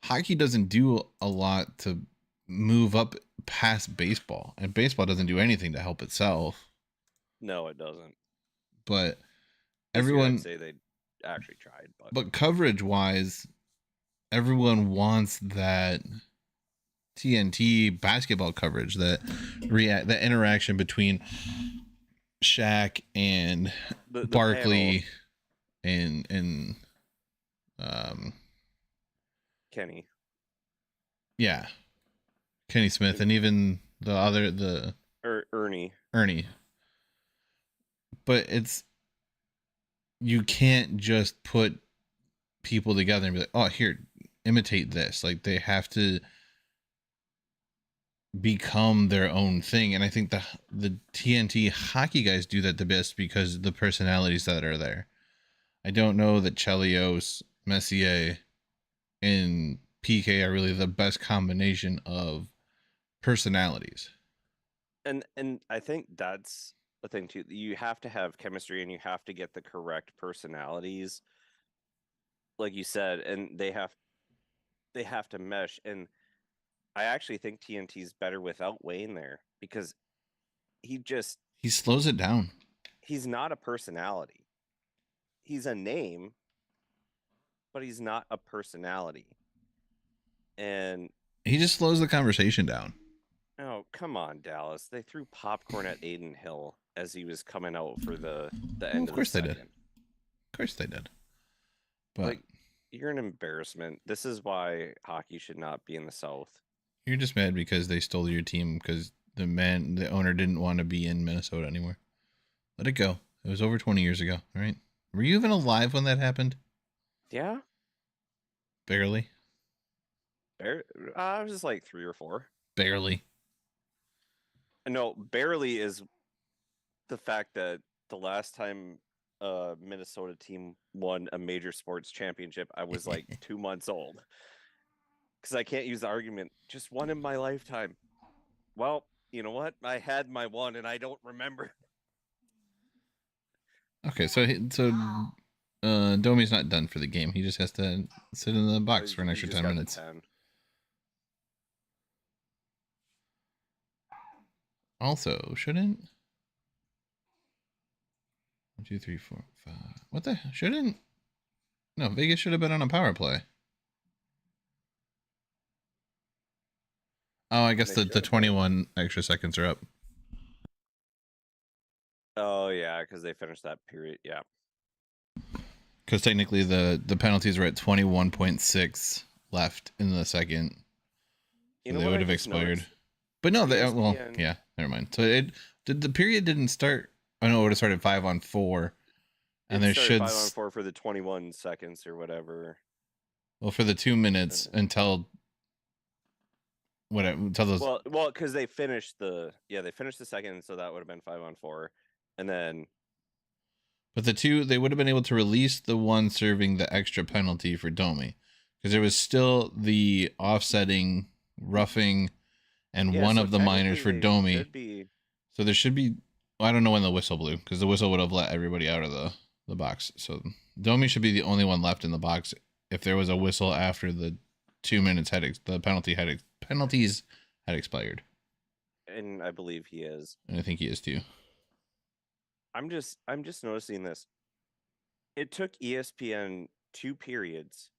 Hockey doesn't do a lot to move up past baseball, and baseball doesn't do anything to help itself. No, it doesn't. But This year, I'd everyone, say they actually tried, but but coverage wise, everyone wants that TNT basketball coverage, that interaction between Shaq and the panel, Barkley and um Kenny, yeah, Kenny Smith, and even the or Ernie. Ernie. But you can't just put people together and be like, oh, here, imitate this. Like they have to become their own thing. And I think the TNT hockey guys do that the best because of the personalities that are there. I don't know that Chelios, Messier, and PK are really the best combination of personalities. And I think that's the thing too. You have to have chemistry and you have to get the correct personalities, like you said, and they have to mesh. And I actually think TNT's better without Wayne there because he just He slows it down. he's not a personality. He's a name, but he's not a personality. And He just slows the conversation down. oh, come on, Dallas. They threw popcorn at Aiden Hill as he was coming out for the Well, end of of the course they did. second. Of course they did. But Like, you're an embarrassment. This is why hockey should not be in the South. you're just mad because they stole your team because the owner didn't want to be in Minnesota anymore. Let it go. It was over 20 years ago. All right. Were you even alive when that happened? Yeah, Barely. I was just like 3 or 4. Barely. No, barely is the fact that the last time a Minnesota team won a major sports championship, I was like 2 months old. Because I can't use the argument, just one in my lifetime. Well, you know what? I had my one and I don't remember. Okay, Domi's not done for the game. He just has to sit in the Oh, box for an he extra just 10 got the minutes. 10. Also, shouldn't 1, 2, 3, 4, 5. What the shouldn't? No, Vegas should have been on a power play. Oh, I guess They the should have been. 21 extra seconds are up. Oh, yeah, because they finished that period. Yeah. Because technically the penalties were at 21.6 left in the second, You so know they what would I have just expired. noticed? But no, they well, ESPN, yeah, never mind. So it did the period didn't start. I know it would have started 5-on-4, and it there started should 5-on-4 for the 21 seconds or whatever. well for the 2 minutes until whatever until those. Well, because they finished the second, so that would have been 5-on-4, and then But the two they would have been able to release the one serving the extra penalty for Domi because there was still the offsetting roughing and yeah, one so of the minors technically for they Domi. should be. So there should be. I don't know when the whistle blew because the whistle would have let everybody out of the box. So Domi should be the only one left in the box if there was a whistle after the 2 minutes the penalties had expired, And I believe he is. and I think he is too. I'm just noticing this. It took ESPN 2 periods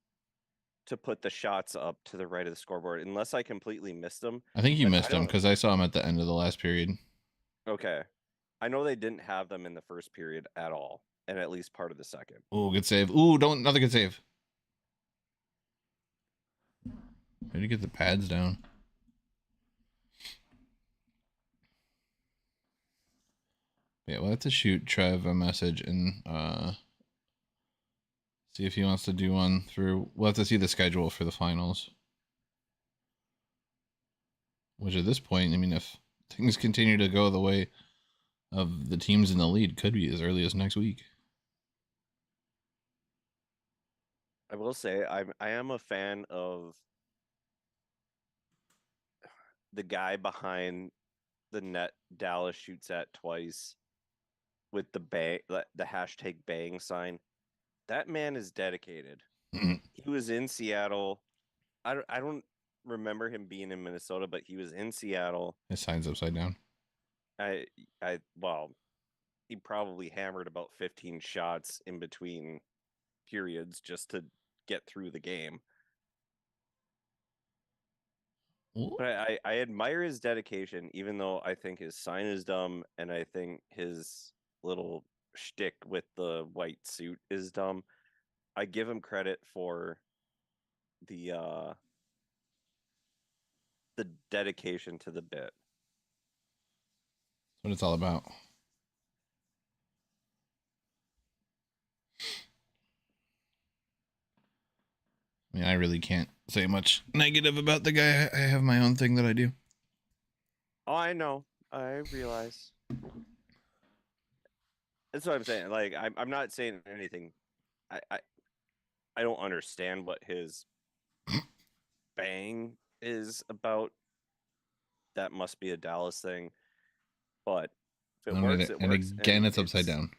to put the shots up to the right of the scoreboard, unless I completely missed them. I think you But I missed him don't. because I saw him at the end of the last period. Okay, I know they didn't have them in the first period at all, and at least part of the second. Oh, good save. Ooh, don't another good save. Way to get the pads down. Yeah, we'll have to shoot Trev a message and see if he wants to do one through. We'll have to see the schedule for the finals. Which at this point, I mean, if things continue to go the way of the teams in the lead, could be as early as next week. I will say I am a fan of the guy behind the net Dallas shoots at twice with the hashtag bang sign. That man is dedicated. He was in Seattle. I don't remember him being in Minnesota, but he was in Seattle. His sign's upside down. I well, he probably hammered about 15 shots in between periods just to get through the game. Ooh. But I admire his dedication, even though I think his sign is dumb, and I think his little shtick with the white suit is dumb. I give him credit for the uh the dedication to the bit. That's what it's all about. I mean, I really can't say much negative about the guy. I have my own thing that I do. Oh, I know. I realize. That's what I'm saying. Like, I'm not saying anything. I, I, I don't understand what his bang is about. That must be a Dallas thing. But if it I mean, works, it and works. again, And it's upside down.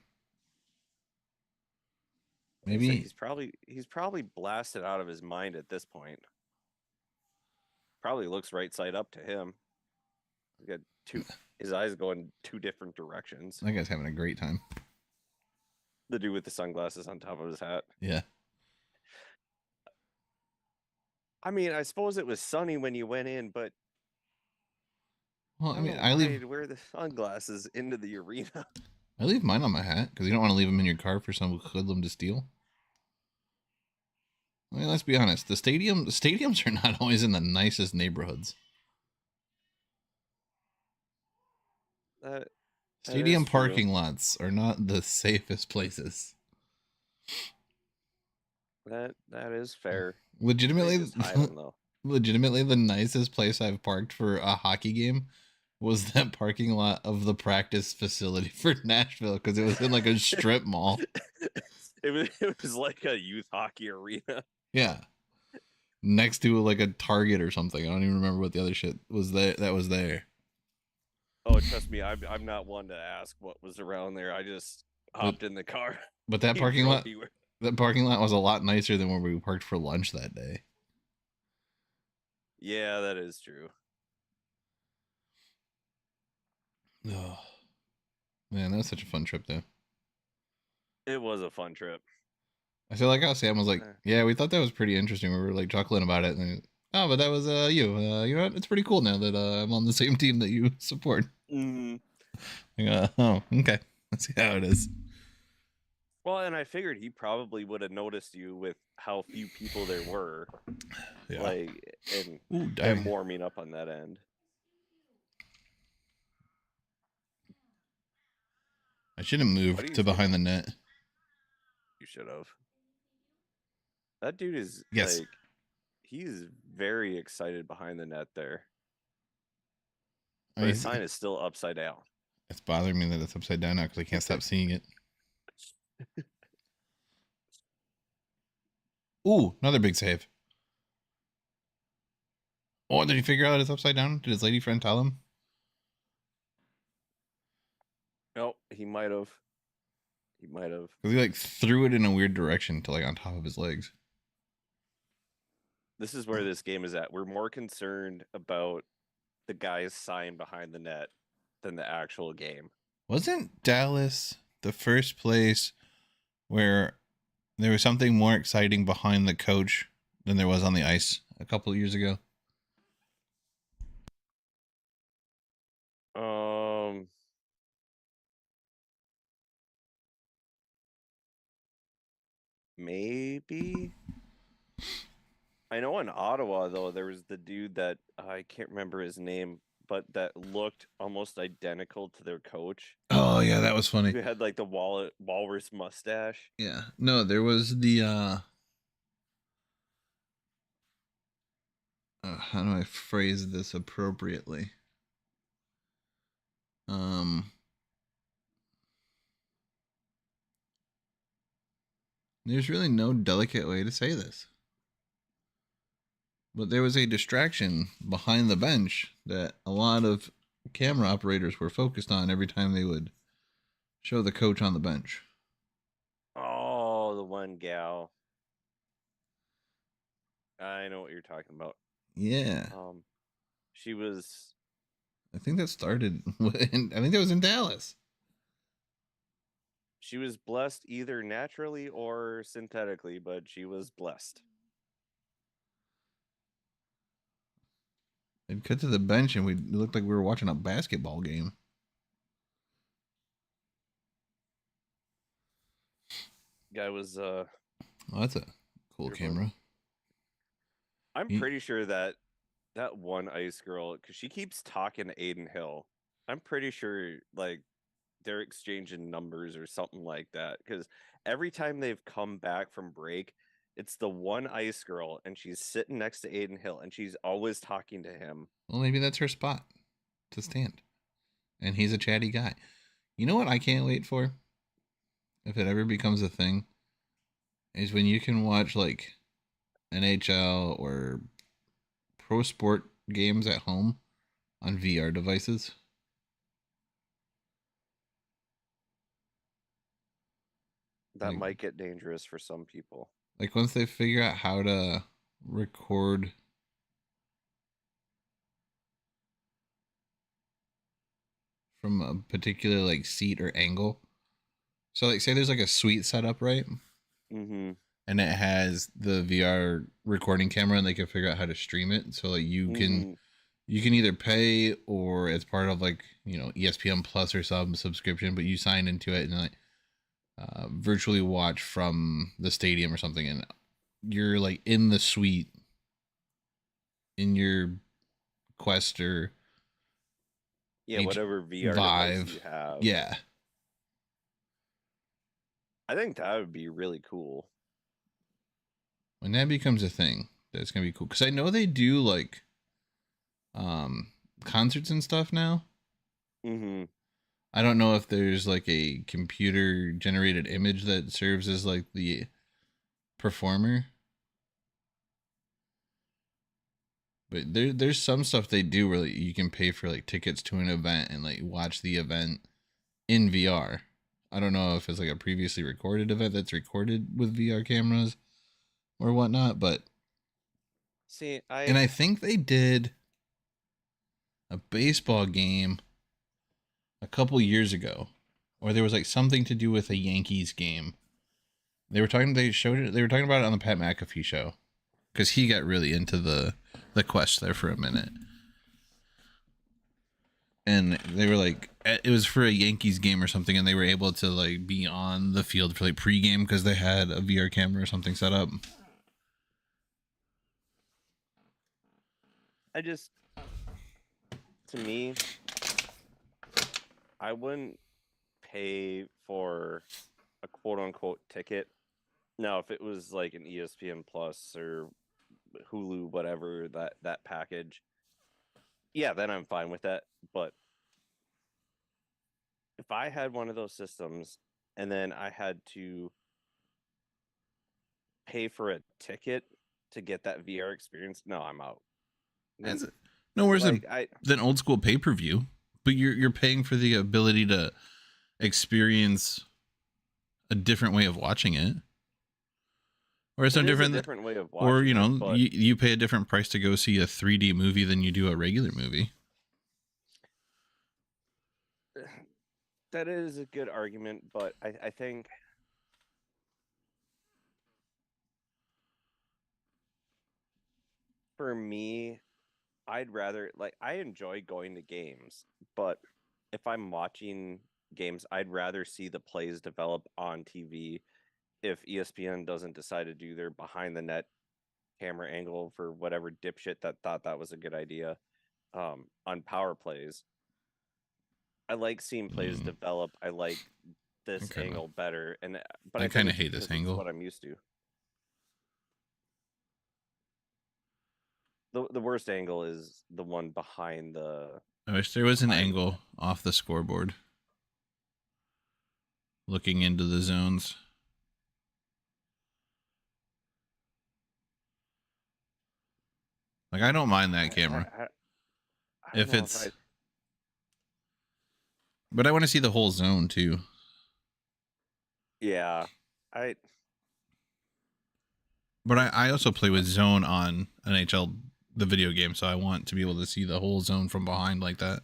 like I say, Maybe he's probably blasted out of his mind at this point. Probably looks right side up to him. He's got his eyes going two different directions. that guy's having a great time. The dude with the sunglasses on top of his hat. Yeah. I mean, I suppose it was sunny when you went in, but Well, I I don't mean, know why you'd wear the sunglasses into the arena. I leave mine on my hat because you don't want to leave them in your car for some hoodlum to steal. I mean, let's be honest. The stadiums are not always in the nicest neighborhoods. That that is Stadium true. parking lots are not the safest places. That is fair. They Legitimately, just hide them though. legitimately, the nicest place I've parked for a hockey game was that parking lot of the practice facility for Nashville because it was in like a strip mall. It was like a youth hockey arena. Yeah, next to like a Target or something. I don't even remember what the other shit was there. That was there. Oh, trust me, I'm not one to ask what was around there. I just But hopped in the car. but that He parking drove lot me where. that parking lot was a lot nicer than where we parked for lunch that day. Yeah, that is true. Oh man, that was such a fun trip though. It was a fun trip. I feel like how Sam was like, Eh. yeah, we thought that was pretty interesting. We were like chuckling about it, and oh, but that was you. You know what? It's pretty cool now that I'm on the same team that you support. Mm. Like, oh, okay. Let's see how it is. Well, and I figured he probably would have noticed you with how few people there were, Yeah. like, and Ooh, them diving. warming up on that end. I should have What do moved you to think? behind the net. You should have. That dude is Yes. like, he's very excited behind the net there, I but mean, his sign is still upside down. it's bothering me that it's upside down now because I can't stop seeing it. Ooh, another big save. Oh, did he figure out it's upside down? Did his lady friend tell him? Nope, he might have. He might have. Because he like threw it in a weird direction to like on top of his legs. This is where this game is at. We're more concerned about the guy's sign behind the net than the actual game. Wasn't Dallas the first place where there was something more exciting behind the coach than there was on the ice a couple of years ago? Um, maybe. I know in Ottawa though, there was the dude that I can't remember his name, but that looked almost identical to their coach, Oh yeah, that was funny. who had like the walrus mustache. Yeah. No, there was the how do I phrase this appropriately? Um there's really no delicate way to say this. But there was a distraction behind the bench that a lot of camera operators were focused on every time they would show the coach on the bench. Oh, the one gal. I know what you're talking about. Yeah. Um, she was I think that started I think that was in Dallas. she was blessed either naturally or synthetically, but she was blessed. They'd cut to the bench and we looked like we were watching a basketball game. Guy was Oh, that's a cool dribbling. camera. I'm He, pretty sure that that one ice girl, because she keeps talking to Aiden Hill. I'm pretty sure like they're exchanging numbers or something like that. Because every time they've come back from break, it's the one ice girl, and she's sitting next to Aiden Hill, and she's always talking to him. well, maybe that's her spot. to stand. And he's a chatty guy. You know what I can't wait for? If it ever becomes a thing, is when you can watch like NHL or pro sport games at home on VR devices. That Like might get dangerous for some people. like once they figure out how to record from a particular like seat or angle. So like say there's like a suite set up, right? Mm-hmm. And it has the VR recording camera and they can figure out how to stream it. So like Mm-hmm. you can either pay or it's part of like, ESPN Plus or some subscription, but you sign into it and like virtually watch from the stadium or something and you're like in the suite in your Quest or Yeah, H whatever VR device Vive. you have. Yeah. I think that would be really cool. When that becomes a thing, that's gonna be cool. Cause I know they do like um concerts and stuff now. Mm-hmm. I don't know if there's like a computer generated image that serves as like the performer, but there's some stuff they do where like, you can pay for like tickets to an event and like watch the event in VR. I don't know if it's like a previously recorded event that's recorded with VR cameras or whatnot, but See, and I think they did a baseball game a couple years ago, or there was like something to do with a Yankees game. They showed it. They were talking about it on the Pat McAfee show because he got really into the Quest there for a minute, and they were like, it was for a Yankees game or something, and they were able to like be on the field for like pregame because they had a VR camera or something set up. I just, to me, I wouldn't pay for a quote unquote ticket. Now, if it was like an ESPN Plus or Hulu, whatever that package, yeah, then I'm fine with that. But if I had one of those systems and then I had to pay for a ticket to get that VR experience, no, I'm out. That's no worse Like I than old school pay per view, but you're paying for the ability to experience a different way of watching it. Or it's no it is a different, different way of or watching it, but you pay a different price to go see a 3D movie than you do a regular movie. that is a good argument. But I think for me, I'd rather like I enjoy going to games, but if I'm watching games, I'd rather see the plays develop on TV if ESPN doesn't decide to do their behind the net camera angle for whatever dipshit that thought that was a good idea on power plays. I like seeing plays Mm, develop. I like I this kind of angle better, and but I I think kind of it's hate this because it's angle. what I'm used to. The worst angle is the one behind the I wish there was an behind the angle net. off the scoreboard looking into the zones. Like I don't mind that I, camera I, I don't if know if I. it's, but I want to see the whole zone too. Yeah, I. But I also play with zone on NHL the video game, so I want to be able to see the whole zone from behind like that.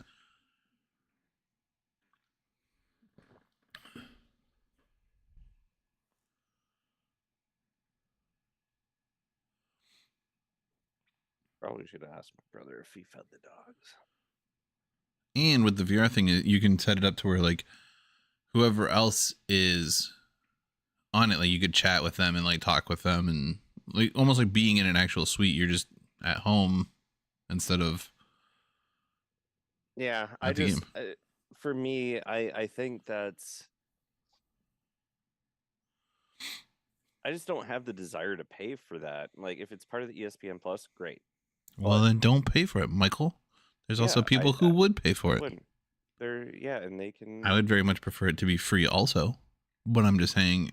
Probably should have asked my brother if he fed the dogs. And with the VR thing, you can set it up to where like whoever else is on it, like you could chat with them and like talk with them and like almost like being in an actual suite. You're just at home instead of Yeah, I at the game. just for me, I think that's I just don't have the desire to pay for that. Like if it's part of the ESPN Plus, great. Well, But then don't pay for it, Michael. There's also Yeah, people who would pay I for it. wouldn't. They're yeah, and they I can. would very much prefer it to be free also. But I'm just saying,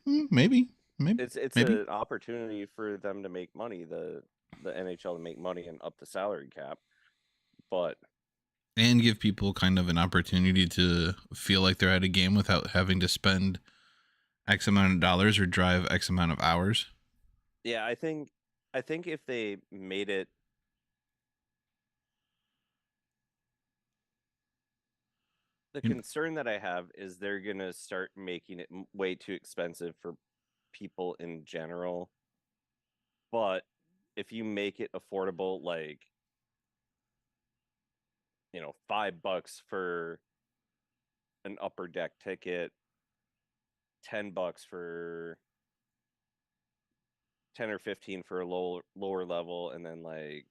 maybe, maybe, It's maybe. an opportunity for them to make money, the NHL to make money and up the salary cap. But And give people kind of an opportunity to feel like they're at a game without having to spend X amount of dollars or drive X amount of hours. yeah, I think if they made it, the You know, concern that I have is they're gonna start making it way too expensive for people in general. But if you make it affordable, like, $5 for an upper deck ticket, $10 for 10 or 15 for a lower level, and then like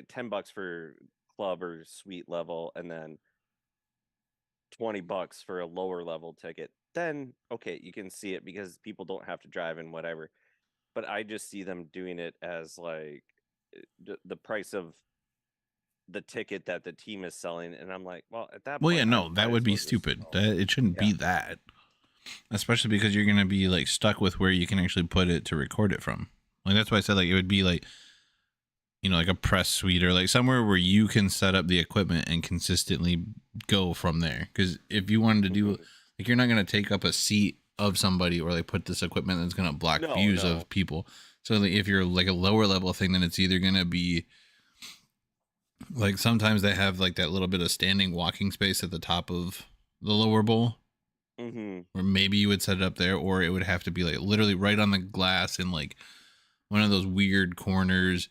$10 for club or suite level, and then $20 for a lower level ticket, then okay, you can see it because people don't have to drive and whatever. But I just see them doing it as like the price of the ticket that the team is selling, and I'm like, well, at that well, yeah, point, I no, that might would as be well just stupid. That it shouldn't yeah. be that, especially because you're gonna be like stuck with where you can actually put it to record it from. Like that's why I said like it would be like like a press suite or like somewhere where you can set up the equipment and consistently go from there. Because if you wanted to do Mhm. like, you're not going to take up a seat of somebody or like put this equipment that's going to block No, views no. of people. So like, if you're like a lower level thing, then it's either going to be like sometimes they have like that little bit of standing walking space at the top of the lower bowl. Hmm. Or maybe you would set it up there, or it would have to be like literally right on the glass in like one of those weird corners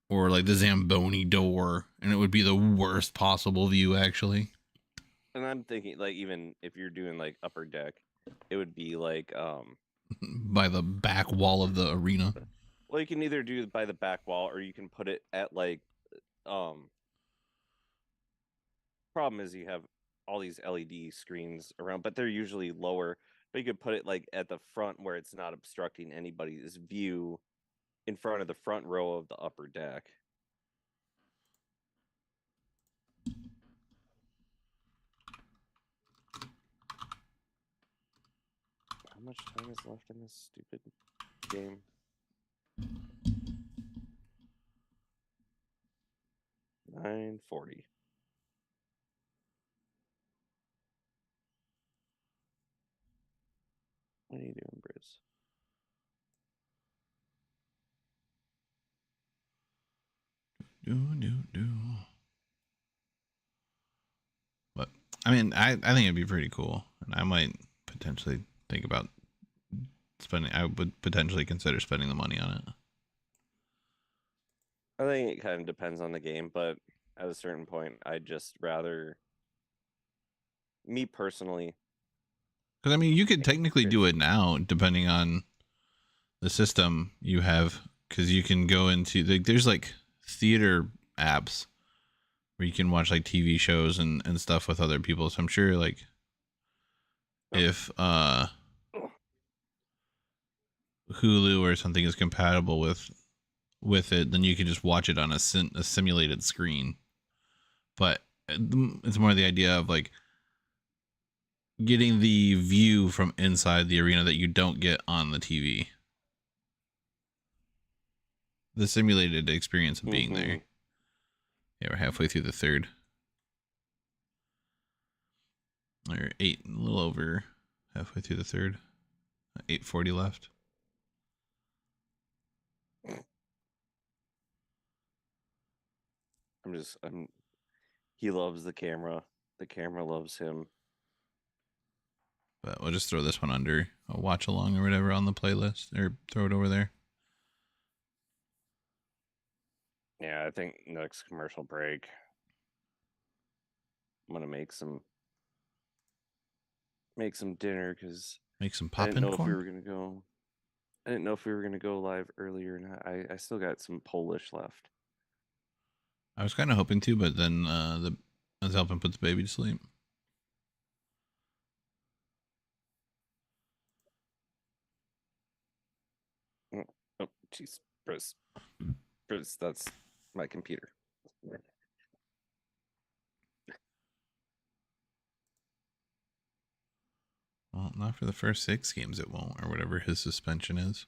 or like the Zamboni door, and it would be the worst possible view actually. And I'm thinking like even if you're doing like upper deck, it would be like By the back wall of the arena. well, you can either do it by the back wall or you can put it at like um problem is you have all these LED screens around, but they're usually lower. But you could put it like at the front where it's not obstructing anybody's view in front of the front row of the upper deck. How much time is left in this stupid game? 9:40. What are you doing, Bruce? Do. But I mean, I think it'd be pretty cool, and I might potentially think about spending. I would potentially consider spending the money on it. I think it kind of depends on the game, but at a certain point, I'd just rather, me personally, Because I mean, you could technically do it subscription. now, depending on the system you have. Because you can go into there's like theater apps where you can watch like TV shows and stuff with other people. So I'm sure like Oh, if oh. Hulu or something is compatible with it, then you can just watch it on a simulated screen. But it's more the idea of like getting the view from inside the arena that you don't get on the TV. The simulated experience of being Mm-hmm. there. Yeah, we're halfway through the third. Or eight, a little over halfway through the third. 8:40 left. He loves the camera. The camera loves him. But we'll just throw this one under a watch along or whatever on the playlist, or throw it over there. Yeah, I think next commercial break, I'm gonna make some dinner because Make some I didn't poppin' know if we corn. were gonna go. I didn't know if we were gonna go live earlier or not. I still got some Polish left. I was kind of hoping to, but then I was helping put the baby to sleep. Oh, jeez. Bruce, Bruce, that's my computer. Well, not for the first 6 games, it won't, or whatever his suspension is.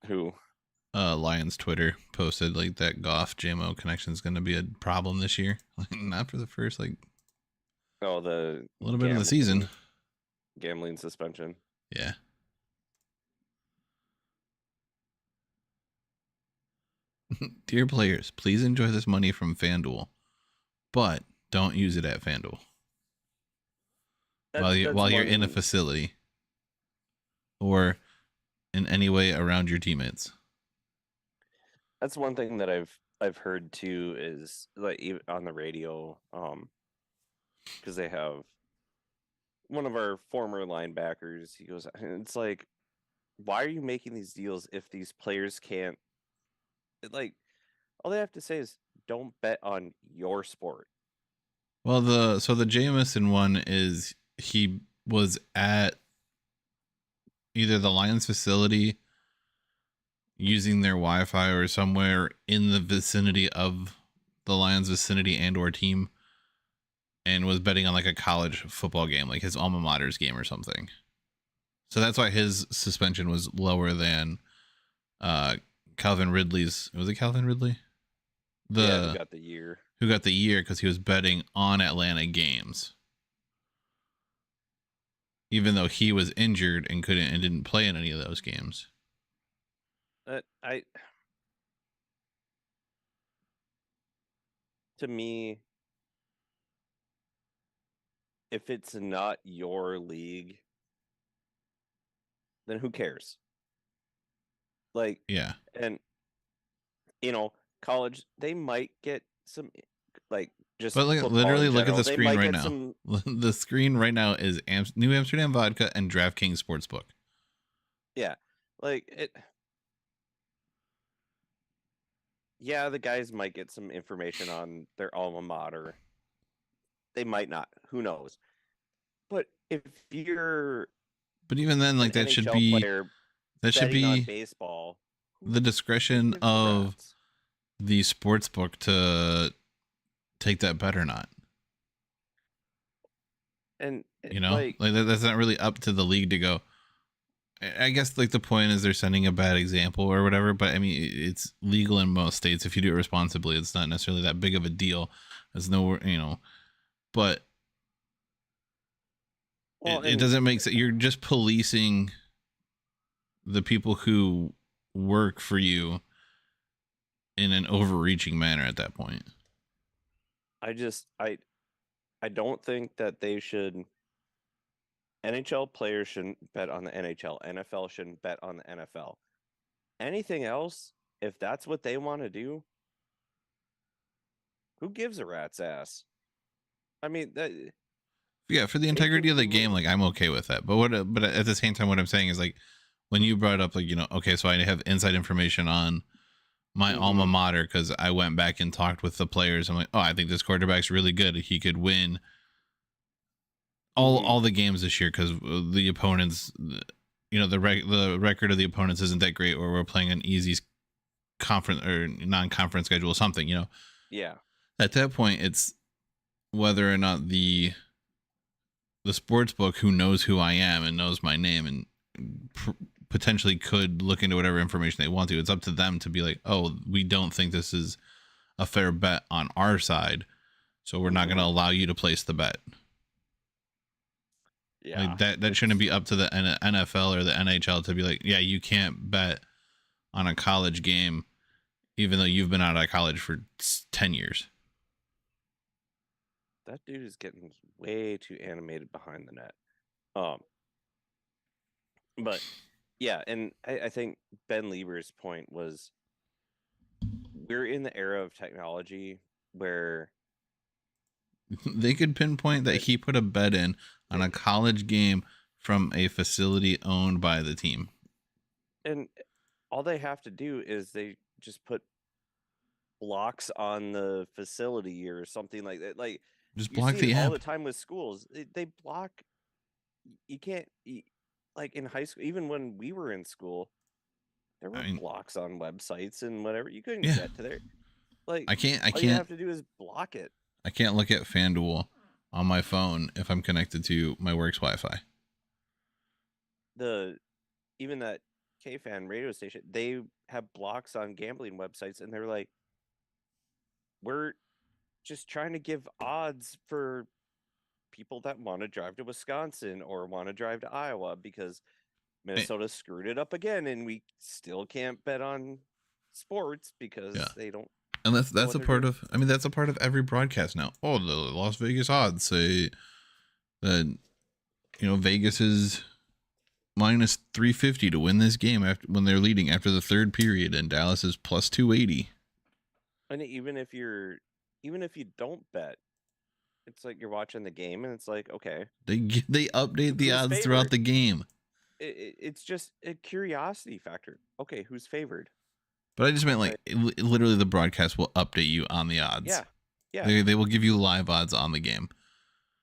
Who? Lions Twitter posted like that Goff JMO connection is going to be a problem this year. Like, not for the first like Oh, the a little bit of the season. Gambling suspension. Yeah. Dear players, please enjoy this money from FanDuel, but don't use it at FanDuel while you're in a facility or in any way around your teammates. That's one thing that I've heard too, is like even on the radio, because they have one of our former linebackers. He goes, it's like, why are you making these deals if these players can't, like, all they have to say is don't bet on your sport. Well, the Jameson one is he was at either the Lions facility using their Wi-Fi or somewhere in the vicinity of the Lions vicinity and or team, and was betting on like a college football game, like his alma mater's game or something. So that's why his suspension was lower than Calvin Ridley's. Was it Calvin Ridley? Who got the year? Who got the year because he was betting on Atlanta games, even though he was injured and didn't play in any of those games. To me, if it's not your league, then who cares? Like, yeah, and college, they might get some, like, just but like literally look at the screen right now. The screen right now is New Amsterdam Vodka and DraftKings Sportsbook. Yeah, like it. Yeah, the guys might get some information on their alma mater. They might not. Who knows? But if you're But even then, like an NHL player betting on baseball, the discretion of the sports book to take that bet or not. And like that's not really up to the league to go. I guess like the point is they're setting a bad example or whatever, but I mean it's legal in most states. If you do it responsibly, it's not necessarily that big of a deal. There's no, but it doesn't make sense. You're just policing the people who work for you in an overreaching manner at that point. I don't think that they should. NHL players shouldn't bet on the NHL. NFL shouldn't bet on the NFL. Anything else, if that's what they want to do, who gives a rat's ass? I mean, yeah, for the integrity of the game, like I'm okay with that. But at the same time, what I'm saying is like when you brought up like okay, so I have inside information on my alma mater because I went back and talked with the players. I'm like, oh, I think this quarterback's really good. He could win all the games this year because the opponents, the record of the opponents isn't that great, or we're playing an easy conference or non-conference schedule or something. Yeah. At that point, it's whether or not the sports book who knows who I am and knows my name and potentially could look into whatever information they want to. It's up to them to be like, oh, we don't think this is a fair bet on our side, so we're not going to allow you to place the bet. Yeah, like that shouldn't be up to the NFL or the NHL to be like, yeah, you can't bet on a college game, even though you've been out of college for 10 years. That dude is getting way too animated behind the net. But yeah, and I think Ben Lieber's point was we're in the era of technology where they could pinpoint that he put a bet in on a college game from a facility owned by the team. And all they have to do is they just put blocks on the facility or something like that. Like, just block the app all the time with schools. They block. You can't. like in high school, even when we were in school, there I were mean, blocks on websites and whatever. You couldn't yeah, get to there. Like I can't, I all you can't, have to do is block it. I can't look at FanDuel on my phone if I'm connected to my work's Wi-Fi. The even that KFan radio station, they have blocks on gambling websites, and they're like, we're just trying to give odds for people that want to drive to Wisconsin or want to drive to Iowa because I, Minnesota screwed it up again, and we still can't bet on sports yeah, because they don't and know that's what a they're part doing. of. I mean, that's a part of every broadcast now. Oh, the Las Vegas odds say that Vegas is minus 350 to win this game after when they're leading after the third period, and Dallas is plus 280. And even if you don't bet, it's like you're watching the game, and it's like, okay, They update the who's odds throughout favored? the game. It's just a curiosity factor. Okay, who's favored? But I just meant Like, like literally the broadcast will update you on the odds. yeah, yeah. They will give you live odds on the game.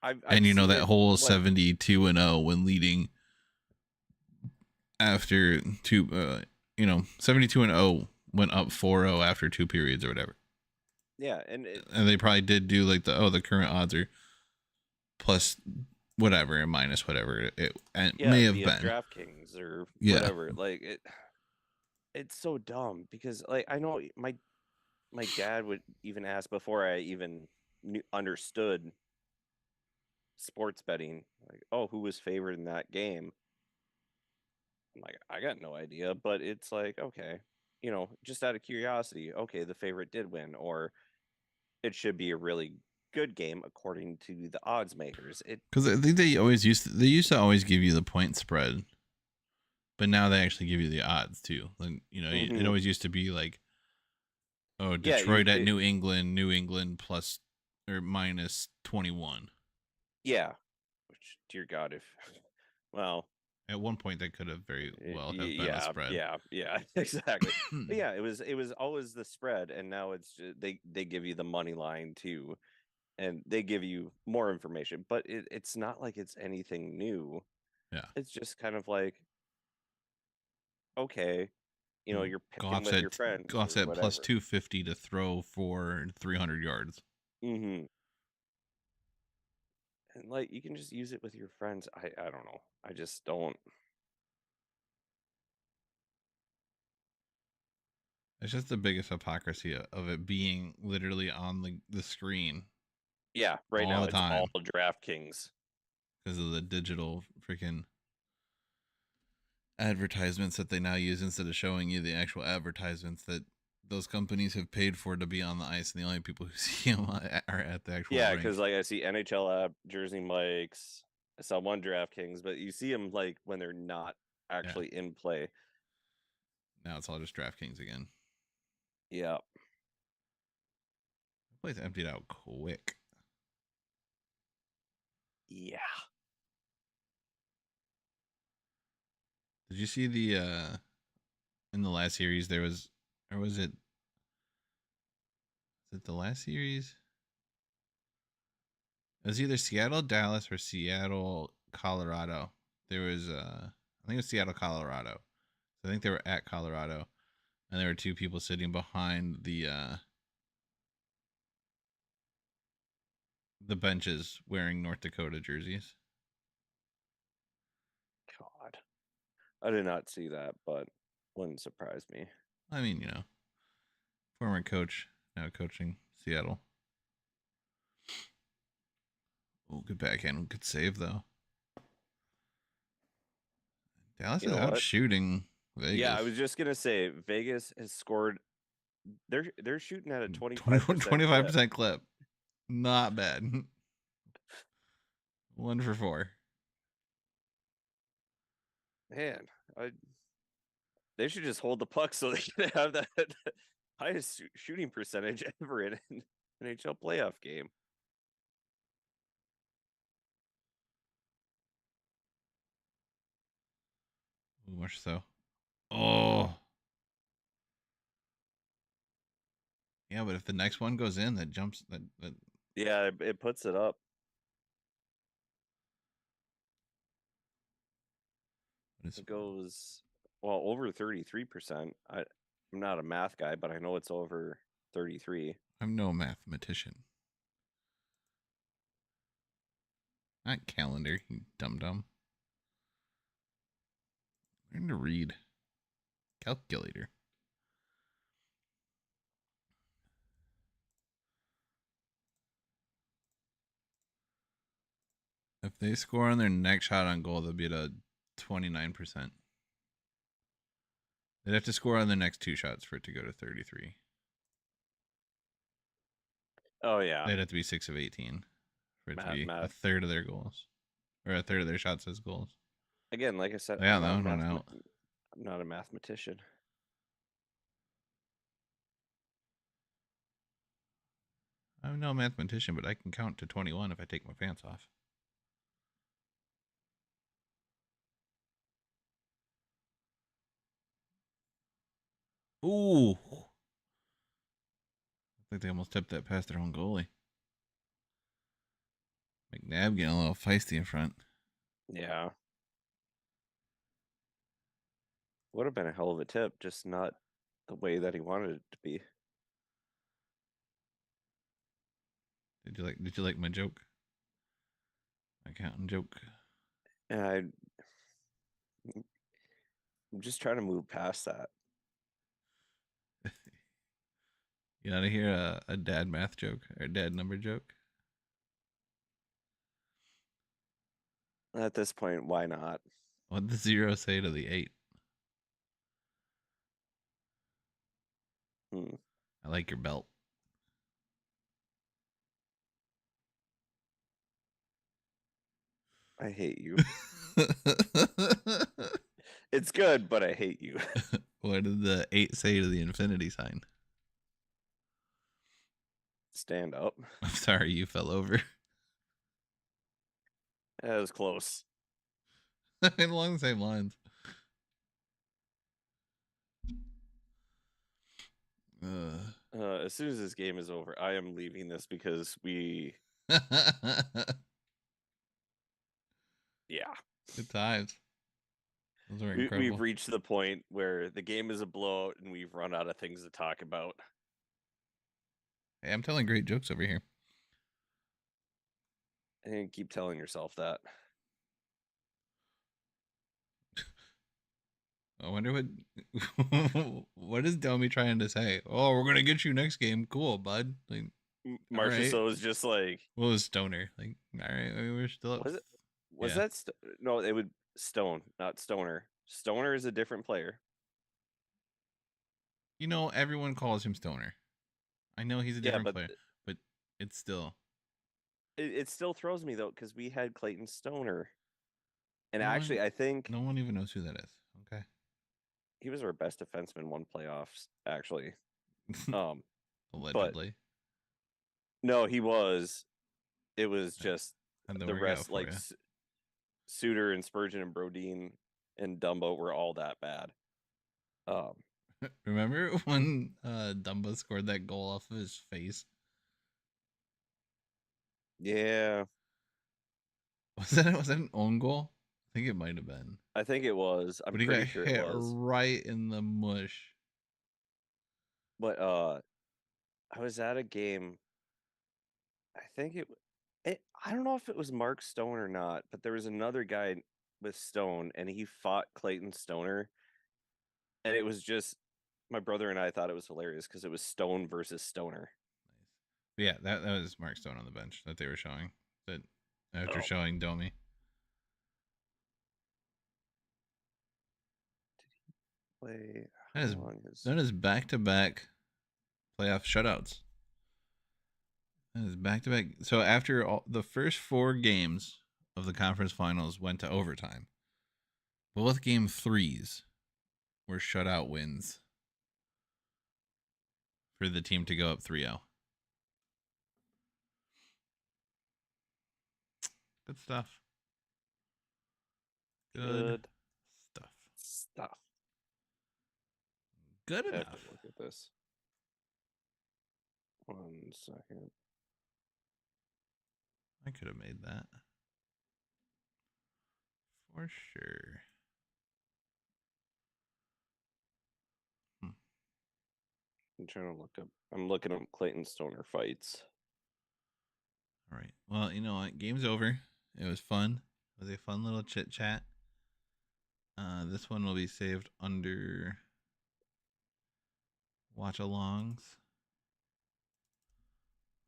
I've And seen that it whole like 72-0 when leading after two 72-0 went up 4-0 after two periods or whatever. yeah, and it, And they probably did do like the current odds are plus whatever and minus whatever it yeah may have via been. DraftKings or Yeah. whatever. Like it's so dumb because like I know my dad would even ask before I even understood sports betting, like, oh, who was favored in that game? I'm like, I got no idea, but it's like, okay, just out of curiosity, okay, the favorite did win, or it should be a really good game according to the odds makers. It, Because I think they used to always give you the point spread, but now they actually give you the odds too. Like it hmm always used to be like, oh, yeah, Detroit at New England plus or minus 21. yeah, which, dear God, if, well, At one point, that could have very well have been a yeah, spread. yeah, exactly. But yeah, it was always the spread, and now it's just, they give you the money line too, and they give you more information, but it's not like it's anything new. Yeah. It's just kind of like, okay, you're picking Goff's with your at friends Goff's or at plus whatever. 250 to throw for 300 yards. hmm And like you can just use it with your friends. I don't know. I just don't. It's just the biggest hypocrisy of it being literally on the screen Yeah, right all now the it's all time DraftKings. because of the digital freaking advertisements that they now use instead of showing you the actual advertisements that those companies have paid for to be on the ice, and the only people who see them are at the actual Yeah, because rink. like I see NHL app, Jersey Mike's, I saw one DraftKings, but you see them like when they're not Yeah, actually in play. now it's all just DraftKings again. Yeah, The place emptied out quick. yeah. Did you see the in the last series there was, or was it the last series? It was either Seattle, Dallas, or Seattle, Colorado. There was I think it was Seattle, Colorado. So I think they were at Colorado, and there were two people sitting behind the benches wearing North Dakota jerseys. God, I did not see that, but wouldn't surprise me. I mean, former coach now coaching Seattle. Oh, good backhand, good save though. Dallas You is know out what? shooting Yeah, I Vegas. was just gonna say Vegas has scored. They're shooting at a 25% clip. 25% clip. Not bad. 1 for 4. Man, they should just hold the puck so they can have that highest shooting percentage ever in an NHL playoff game. Much so. Oh, yeah, but if the next one goes in, that jumps that Yeah, it puts it up. It goes well over 33%. I'm not a math guy, but I know it's over 33. I'm no mathematician. Not calendar, you dum dum. Learn to read. Calculator. If they score on their next shot on goal, they'll be at a 29%. They'd have to score on their next two shots for it to go to 33. Oh yeah, They'd have to be 6 of 18 for it to math, be a math. third of their goals. Or a third of their shots as goals. Again, like I said, Yeah, that one went out. I'm not a mathematician. I'm no mathematician, but I can count to 21 if I take my pants off. Ooh. I think they almost tipped that past their own goalie. McNabb getting a little feisty in front. Yeah, would have been a hell of a tip, just not the way that he wanted it to be. Did you like my joke? My counting joke. And I'm just trying to move past that. You want to hear a dad math joke or a dad number joke? At this point, why not? What'd the 0 say to the 8? Hmm, I like your belt. I hate you. It's good, but I hate you. What did the 8 say to the infinity sign? Stand up. I'm sorry you fell over. That was close. Along the same lines. As soon as this game is over, I am leaving this because yeah, Good times. Those were we've incredible. reached the point where the game is a blowout and we've run out of things to talk about. Hey, I'm telling great jokes over here. And keep telling yourself that. I wonder what what is Domi trying to say? Oh, we're gonna get you next game. Cool, bud. Like, all Marcia right. So is just like, What was Stoner? Like, all right, I mean, we're still up. was it? Was Yeah. that no? It would Stone, not Stoner. Stoner is a different player. You know, everyone calls him Stoner. I know he's a Yeah, different but player, but it's still it still throws me though because we had Clayton Stoner, and no one actually, I think no one even knows who that is. Okay. he was our best defenseman one playoffs. Actually, but Allegedly. no, he was. It was just How'd that the work out rest, for like you? Suter and Spurgeon and Brodeen and Dumbo were all that bad. Um, Remember when Dumba scored that goal off of his face? yeah, Was that an own goal? I think it might have been. I think it was. I'm But he got pretty sure it hit was. right in the mush. But I was at a game. I think it. I don't know if it was Mark Stone or not, but there was another guy with Stone, and he fought Clayton Stoner, and it was just my brother and I thought it was hilarious because it was Stone versus Stoner. Nice. But yeah, that was Mark Stone on the bench that they were showing. That after Oh, showing Domi. play. How That is long is? that is back to back playoff shutouts. That is back to back. So after the first 4 games of the conference finals went to overtime, both game threes were shutout wins for the team to go up 3-0. Good stuff. Good Good stuff. stuff. Good I have to enough. look at this. 1 second. I could have made that for sure. I'm trying to look up. I'm looking up Clayton Stoner fights. All right. Well, you know what? Game's over. It was fun. It was a fun little chit chat. This one will be saved under watch alongs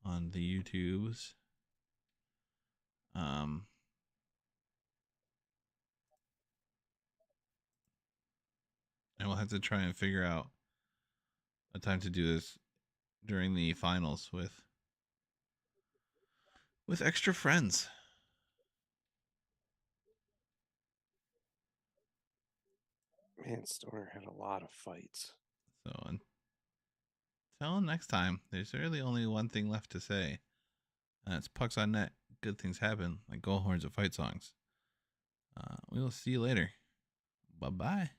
on the YouTubes. Um, and we'll have to try and figure out a time to do this during the finals with extra friends. Man, Stoner had a lot of fights. So until next time, there's really only one thing left to say. And it's pucks on net. Good things happen, like goal horns of fight songs. We will see you later. Bye bye.